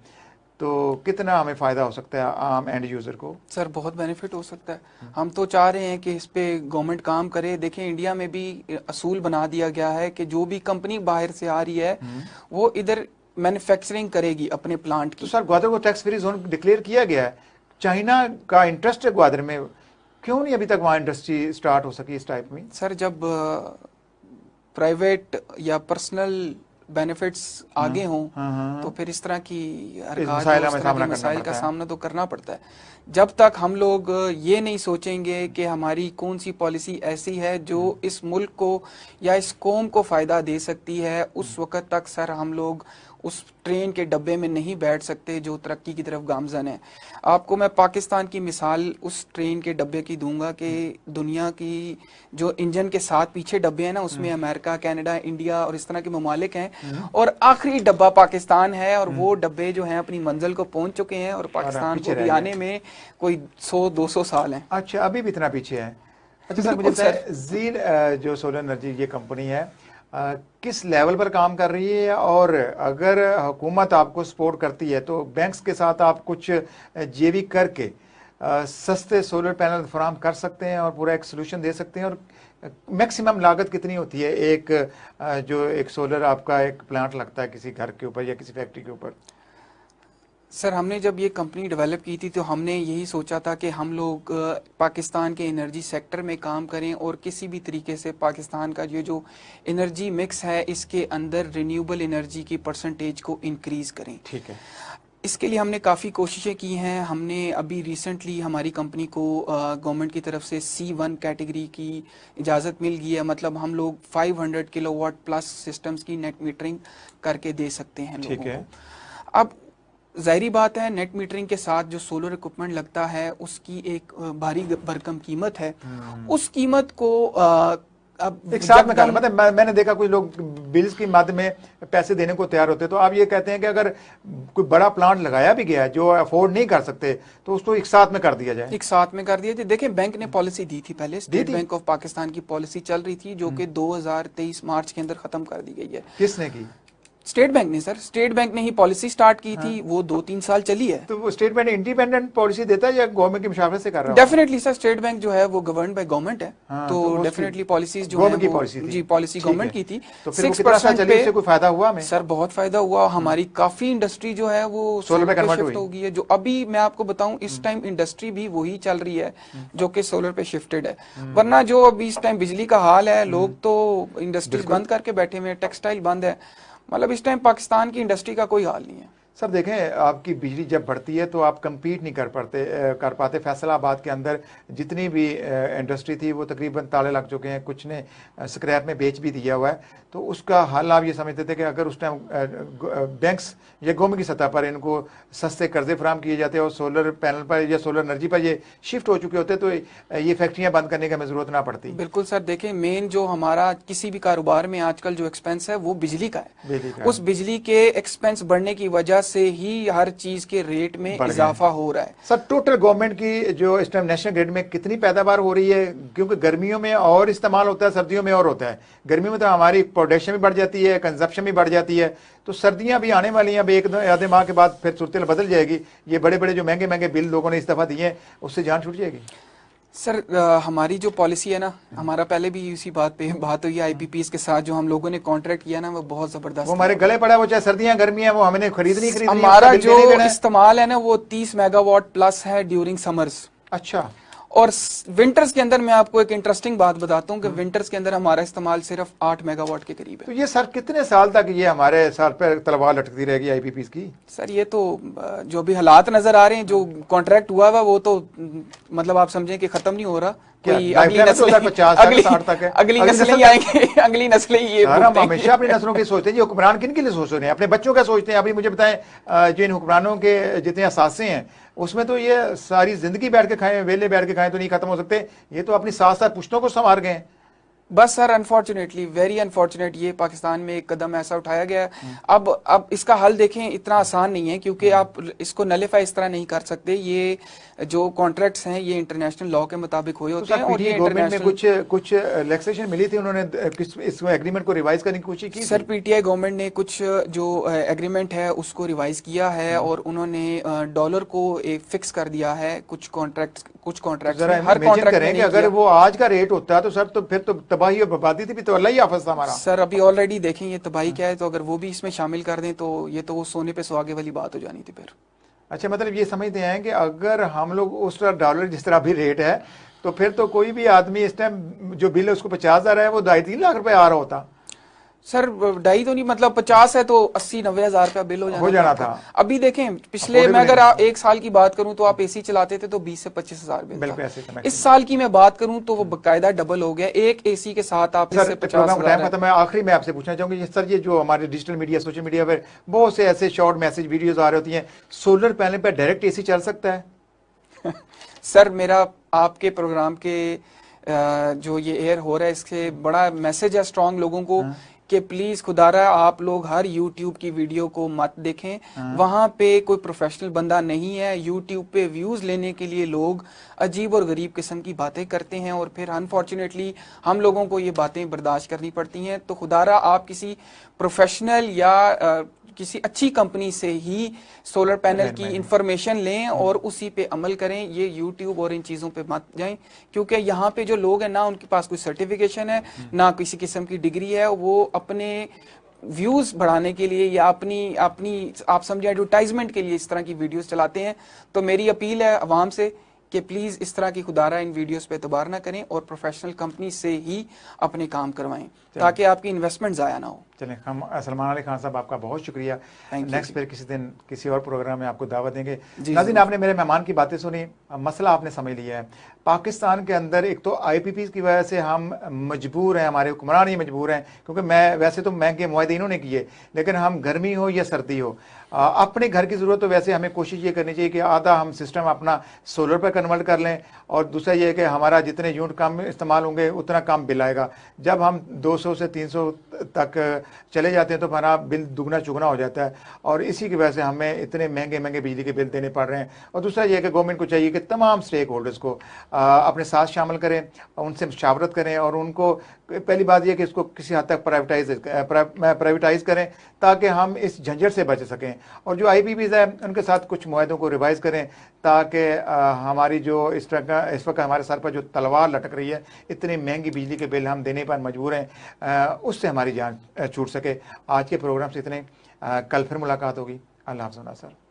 तो कितना हमें फायदा हो सकता है आम एंड यूजर को? सर बहुत बेनिफिट हो सकता है। हम तो चाह रहे हैं कि इस पे गवर्नमेंट काम करे। देखें इंडिया में भी असूल बना दिया गया है कि जो भी कंपनी बाहर से आ रही है वो इधर मैन्युफैक्चरिंग करेगी अपने प्लांट की। तो सर ग्वादर को टैक्स फ्री जोन डिक्लेयर किया गया है, चाइना का इंटरेस्ट है ग्वादर में, क्यों नहीं अभी तक वहाँ इंडस्ट्री स्टार्ट हो सकी इस टाइप में? सर जब प्राइवेट या पर्सनल बेनिफिट्स आगे हों तो फिर इस तरह की मसाइल का सामना तो करना पड़ता है। जब तक हम लोग ये नहीं सोचेंगे कि हमारी कौन सी पॉलिसी ऐसी है जो इस मुल्क को या इस कौम को फायदा दे सकती है, उस वक्त तक सर हम लोग उस ट्रेन के डब्बे में नहीं बैठ सकते जो तरक्की की तरफ गामजन है। आपको मैं पाकिस्तान की मिसाल उस ट्रेन के डब्बे की दूंगा कि दुनिया की जो इंजन के 7 पीछे डब्बे हैं ना, उसमें अमेरिका, कनाडा, इंडिया और इस तरह के ममालिक हैं और आखिरी डब्बा पाकिस्तान है और वो डब्बे जो हैं अपनी मंजिल को पहुंच चुके हैं और पाकिस्तान को भी आने में कोई 100-200 साल हैं। अच्छा, अभी भी इतना पीछे है? अच्छा सर मुझे बताएं, ज़ील जो सोलर एनर्जी ये कंपनी है किस लेवल पर काम कर रही है, और अगर हुकूमत आपको सपोर्ट करती है तो बैंक्स के साथ आप कुछ जेवी करके सस्ते सोलर पैनल फराहम कर सकते हैं और पूरा एक सोल्यूशन दे सकते हैं? और मैक्सिमम लागत कितनी होती है एक जो एक सोलर आपका एक प्लांट लगता है किसी घर के ऊपर या किसी फैक्ट्री के ऊपर? सर हमने जब ये कंपनी डेवलप की थी तो हमने यही सोचा था कि हम लोग पाकिस्तान के एनर्जी सेक्टर में काम करें और किसी भी तरीके से पाकिस्तान का ये जो एनर्जी मिक्स है इसके अंदर रिन्यूएबल एनर्जी की परसेंटेज को इंक्रीज करें। ठीक है, इसके लिए हमने काफ़ी कोशिशें की हैं। हमने अभी रिसेंटली हमारी कंपनी को गवर्नमेंट की तरफ से C1 कैटेगरी की इजाज़त मिल गई है, मतलब हम लोग 500 किलोवाट प्लस सिस्टम्स की नेट मीटरिंग करके दे सकते हैं लोगों ठीक है। को। अब जाहिर बात है नेट मीटरिंग के साथ जो सोलर इक्विपमेंट लगता है उसकी एक भारी भरकम कीमत है। उस कीमत को अब एक साथ में कर, मतलब मैंने देखा कुछ लोग बिल्स के माध्यम में पैसे देने को तैयार होते हैं, तो आप ये कहते हैं कि अगर कोई बड़ा प्लांट लगाया भी गया है जो अफोर्ड नहीं कर सकते तो उसको एक साथ में कर दिया जाए। एक साथ में कर दिया जाए। देखिए बैंक ने पॉलिसी दी थी पहले, स्टेट बैंक ऑफ पाकिस्तान की पॉलिसी चल रही थी जो कि 2023 मार्च के अंदर खत्म कर दी गई है। किसने की? स्टेट बैंक ने सर, स्टेट बैंक ने ही पॉलिसी स्टार्ट की थी। वो 2-3 साल चली है। तो वो स्टेट बैंक इंडिपेंडेंट पॉलिसी देता है या गवर्नमेंट की मुशावरत से कर रहा है? डेफिनेटली सर, स्टेट बैंक जो है वो गवर्नड बाय गवर्नमेंट है। तो डेफिनेटली पॉलिसीज जो है गवर्नमेंट की पॉलिसी थी। जी पॉलिसी गवर्नमेंट की थी। तो फिर 6% चली, उससे कोई फायदा हुआ हमें? सर बहुत फायदा हुआ। हमारी काफी इंडस्ट्री जो है वो सोलर पे कन्वर्ट शिफ्ट हो गई है। जो अभी मैं आपको बताऊं इस टाइम इंडस्ट्री भी वही चल रही है जो कि सोलर पे शिफ्टेड है। वरना जो अभी इस टाइम बिजली का हाल है, लोग तो इंडस्ट्रीज बंद करके बैठे हुए हैं, टेक्सटाइल बंद है, मतलब इस टाइम पाकिस्तान की इंडस्ट्री का कोई हाल नहीं है। सर देखें, आपकी बिजली जब बढ़ती है तो आप compete नहीं कर पाते। फैसलाबाद के अंदर जितनी भी इंडस्ट्री थी वो तकरीबन ताले लग चुके हैं, कुछ ने स्क्रैप में बेच भी दिया हुआ है। तो उसका हल आप ये समझते थे कि अगर उस टाइम बैंक्स या गवर्नमेंट की सतह पर इनको सस्ते कर्जे फराम किए जाते और सोलर पैनल पर या सोलर एनर्जी पर ये शिफ्ट हो चुके होते तो ये फैक्ट्रियां बंद करने की हमें जरूरत ना पड़ती। बिल्कुल सर, देखें मेन जो हमारा किसी भी कारोबार में आजकल जो एक्सपेंस है वो बिजली का है। उस बिजली के एक्सपेंस बढ़ने की वजह से ही हर चीज के रेट में इजाफा हो रहा है। सर टोटल गवर्नमेंट की जो इस टाइम नेशनल ग्रिड में कितनी पैदावार हो रही है? क्योंकि गर्मियों में और इस्तेमाल होता है, सर्दियों में और होता है। गर्मियों में तो हमारी प्रोडक्शन भी बढ़ जाती है, कंजप्शन भी बढ़ जाती है। तो सर्दियां भी आने वाली हैं, अब एक आधे माह के बाद फिर सूरत बदल जाएगी। ये बड़े बड़े जो महंगे महंगे बिल लोगों ने इस दफा दिए हैं उससे जान छूट जाएगी। सर हमारी जो पॉलिसी है ना, हमारा पहले भी इसी बात पे बात हुई है IPPs के साथ, जो हम लोगों ने कॉन्ट्रैक्ट किया ना वो बहुत जबरदस्त, वो हमारे गले पड़ा, वो चाहे सर्दियां गर्मियां, वो हमने खरीदनी हमारा जो इस्तेमाल है ना वो 30 मेगावाट प्लस है ड्यूरिंग समर्स। अच्छा। और विंटर्स के अंदर मैं आपको एक इंटरेस्टिंग बात बताता हूँ कि विंटर्स के अंदर हमारा इस्तेमाल सिर्फ 8 मेगावाट के करीब है। तो ये सर कितने साल तक ये हमारे साल पर तलवार लटकती रहेगी IPPs की? सर ये तो जो भी हालात नजर आ रहे हैं, जो कॉन्ट्रैक्ट हुआ हुआ वो तो मतलब आप समझें कि खत्म नहीं हो रहा। कोई अगली नस्लें आएंगे, अगली नस्लें ये हम हमेशा अपनी नस्लों की सोचते हैं। ये हुक्मरान किन के लिए सोच रहे हैं? अपने बच्चों का सोचते हैं। अभी मुझे बताएं, जो इन हुक्मरानों के जितने असासे हैं उसमें तो ये सारी जिंदगी बैठ के खाएं, वेले बैठ के खाएं तो नहीं खत्म हो सकते। ये तो अपनी साथ साथ पुश्तों को संवार गए। बस सर अनफॉर्चुनेटली, वेरी अनफॉर्चुनेट, ये पाकिस्तान में एक कदम ऐसा उठाया गया है। अब इसका हल देखें, इतना आसान नहीं है क्योंकि आप इसको नलिफाई इस तरह नहीं कर सकते। ये जो कॉन्ट्रैक्ट्स हैं ये इंटरनेशनल लॉ के मुताबिक हुए होते हैं। और ये गवर्नमेंट में कुछ रिलैक्सेशन मिली थी, उन्होंने इस एग्रीमेंट को रिवाइज करने की कोशिश की। सर PTI गवर्नमेंट ने कुछ जो एग्रीमेंट है उसको रिवाइज किया है और उन्होंने डॉलर को एक फिक्स कर दिया है कुछ कॉन्ट्रैक्ट हर कॉन्ट्रैक्ट करेंगे। अगर वो आज का रेट होता है तो सर तो फिर तो तबाही और बर्बादी थी भी तो अल्लाह ही हाफिज़ था हमारा। सर अभी ऑलरेडी देखें ये तबाही क्या है, तो अगर वो भी इसमें शामिल कर दें तो ये तो वो सोने पे सुहागे वाली बात हो जानी थी फिर। अच्छा, मतलब ये समझते हैं कि अगर हम लोग उस डॉलर जिस तरह भी रेट है तो फिर तो कोई भी आदमी इस टाइम जो बिल है उसको 50,000 है वो 2.5-3 लाख रुपए आ रहा होता। सर 2.5 तो नहीं, मतलब 50 है तो 80-90 हजार का बिल हो जाना था। अभी देखें पिछले मैं अगर एक साल की बात करूं तो आप AC चलाते थे तो 20 से 25 हजार बिल था। इस साल की मैं बात करूं तो वो बकायदा डबल हो गया। एक AC के साथ आप इससे 50,000। तो मैं आखिरी में आपसे पूछना चाहूंगा सर, ये जो हमारे डिजिटल मीडिया, सोशल मीडिया पर बहुत से ऐसे शॉर्ट मैसेज वीडियोज आ रही होती हैं, सोलर पैनल पर डायरेक्ट AC चल सकता है? सर मेरा आपके प्रोग्राम के जो ये एयर हो रहा है इससे बड़ा मैसेज है स्ट्रॉन्ग लोगों को कि प्लीज खुदारा आप लोग हर YouTube की वीडियो को मत देखें। वहां पे कोई प्रोफेशनल बंदा नहीं है। YouTube पे व्यूज लेने के लिए लोग अजीब और गरीब किस्म की बातें करते हैं और फिर अनफॉर्चुनेटली हम लोगों को ये बातें बर्दाश्त करनी पड़ती हैं। तो खुदारा आप किसी प्रोफेशनल या किसी अच्छी कंपनी से ही सोलर पैनल की इंफॉर्मेशन लें और उसी पे अमल करें। ये YouTube और इन चीज़ों पे मत जाएं क्योंकि यहाँ पे जो लोग हैं ना उनके पास कोई सर्टिफिकेशन है ना किसी किस्म की डिग्री है। वो अपने व्यूज बढ़ाने के लिए या अपनी अपनी आप समझे एडवर्टाइजमेंट के लिए इस तरह की वीडियोस चलाते हैं। तो मेरी अपील है अवाम से कि प्लीज इस तरह की खुदारा इन वीडियोस पे एतबार ना करें और प्रोफेशनल कंपनी से ही अपने काम करवाएं ताकि आपकी इन्वेस्टमेंट ज़ाया ना हो। चलें, हम सलमान अली खान साहब आपका बहुत शुक्रिया। नेक्स्ट फिर किसी दिन किसी और प्रोग्राम में आपको दावत देंगे। नाज़रीन, आपने मेरे मेहमान की बातें सुनी, मसला आपने समझ लिया है। पाकिस्तान के अंदर एक तो IPPs की वजह से हम मजबूर हैं, हमारे हुक्मरान ही मजबूर हैं, क्योंकि मैं वैसे तो महंगे मुआहदे इन्होंने किए, लेकिन हम गर्मी हो या सर्दी हो अपने घर की ज़रूरत तो वैसे हमें कोशिश ये करनी चाहिए कि आधा हम सिस्टम अपना सोलर पर कन्वर्ट कर लें, और दूसरा ये है कि हमारा जितने यूनिट कम इस्तेमाल होंगे उतना कम बिल आएगा। जब हम 200 से 300 तक चले जाते हैं तो हमारा बिल दुगना चुगना हो जाता है, और इसी की वजह से हमें इतने महंगे महंगे बिजली के बिल देने पड़ रहे हैं। और दूसरा ये है कि गवर्नमेंट को चाहिए कि तमाम स्टेक होल्डर्स को अपने साथ शामिल करें, उनसे मुशावरत करें, और उनको पहली बात यह कि इसको किसी हद तक प्राइवेटाइज करें ताकि हम इस झंझट से बच सकें। और जो IPPs है उनके साथ कुछ मुआहदों को रिवाइज करें ताकि हमारी जो इस वक्त हमारे सर पर जो तलवार लटक रही है, इतनी महंगी बिजली के बिल हम देने पर मजबूर हैं, उससे हमारी जान छूट सके। आज के प्रोग्राम से इतने, कल फिर मुलाकात होगी। अल्लाह हाफ़िज़।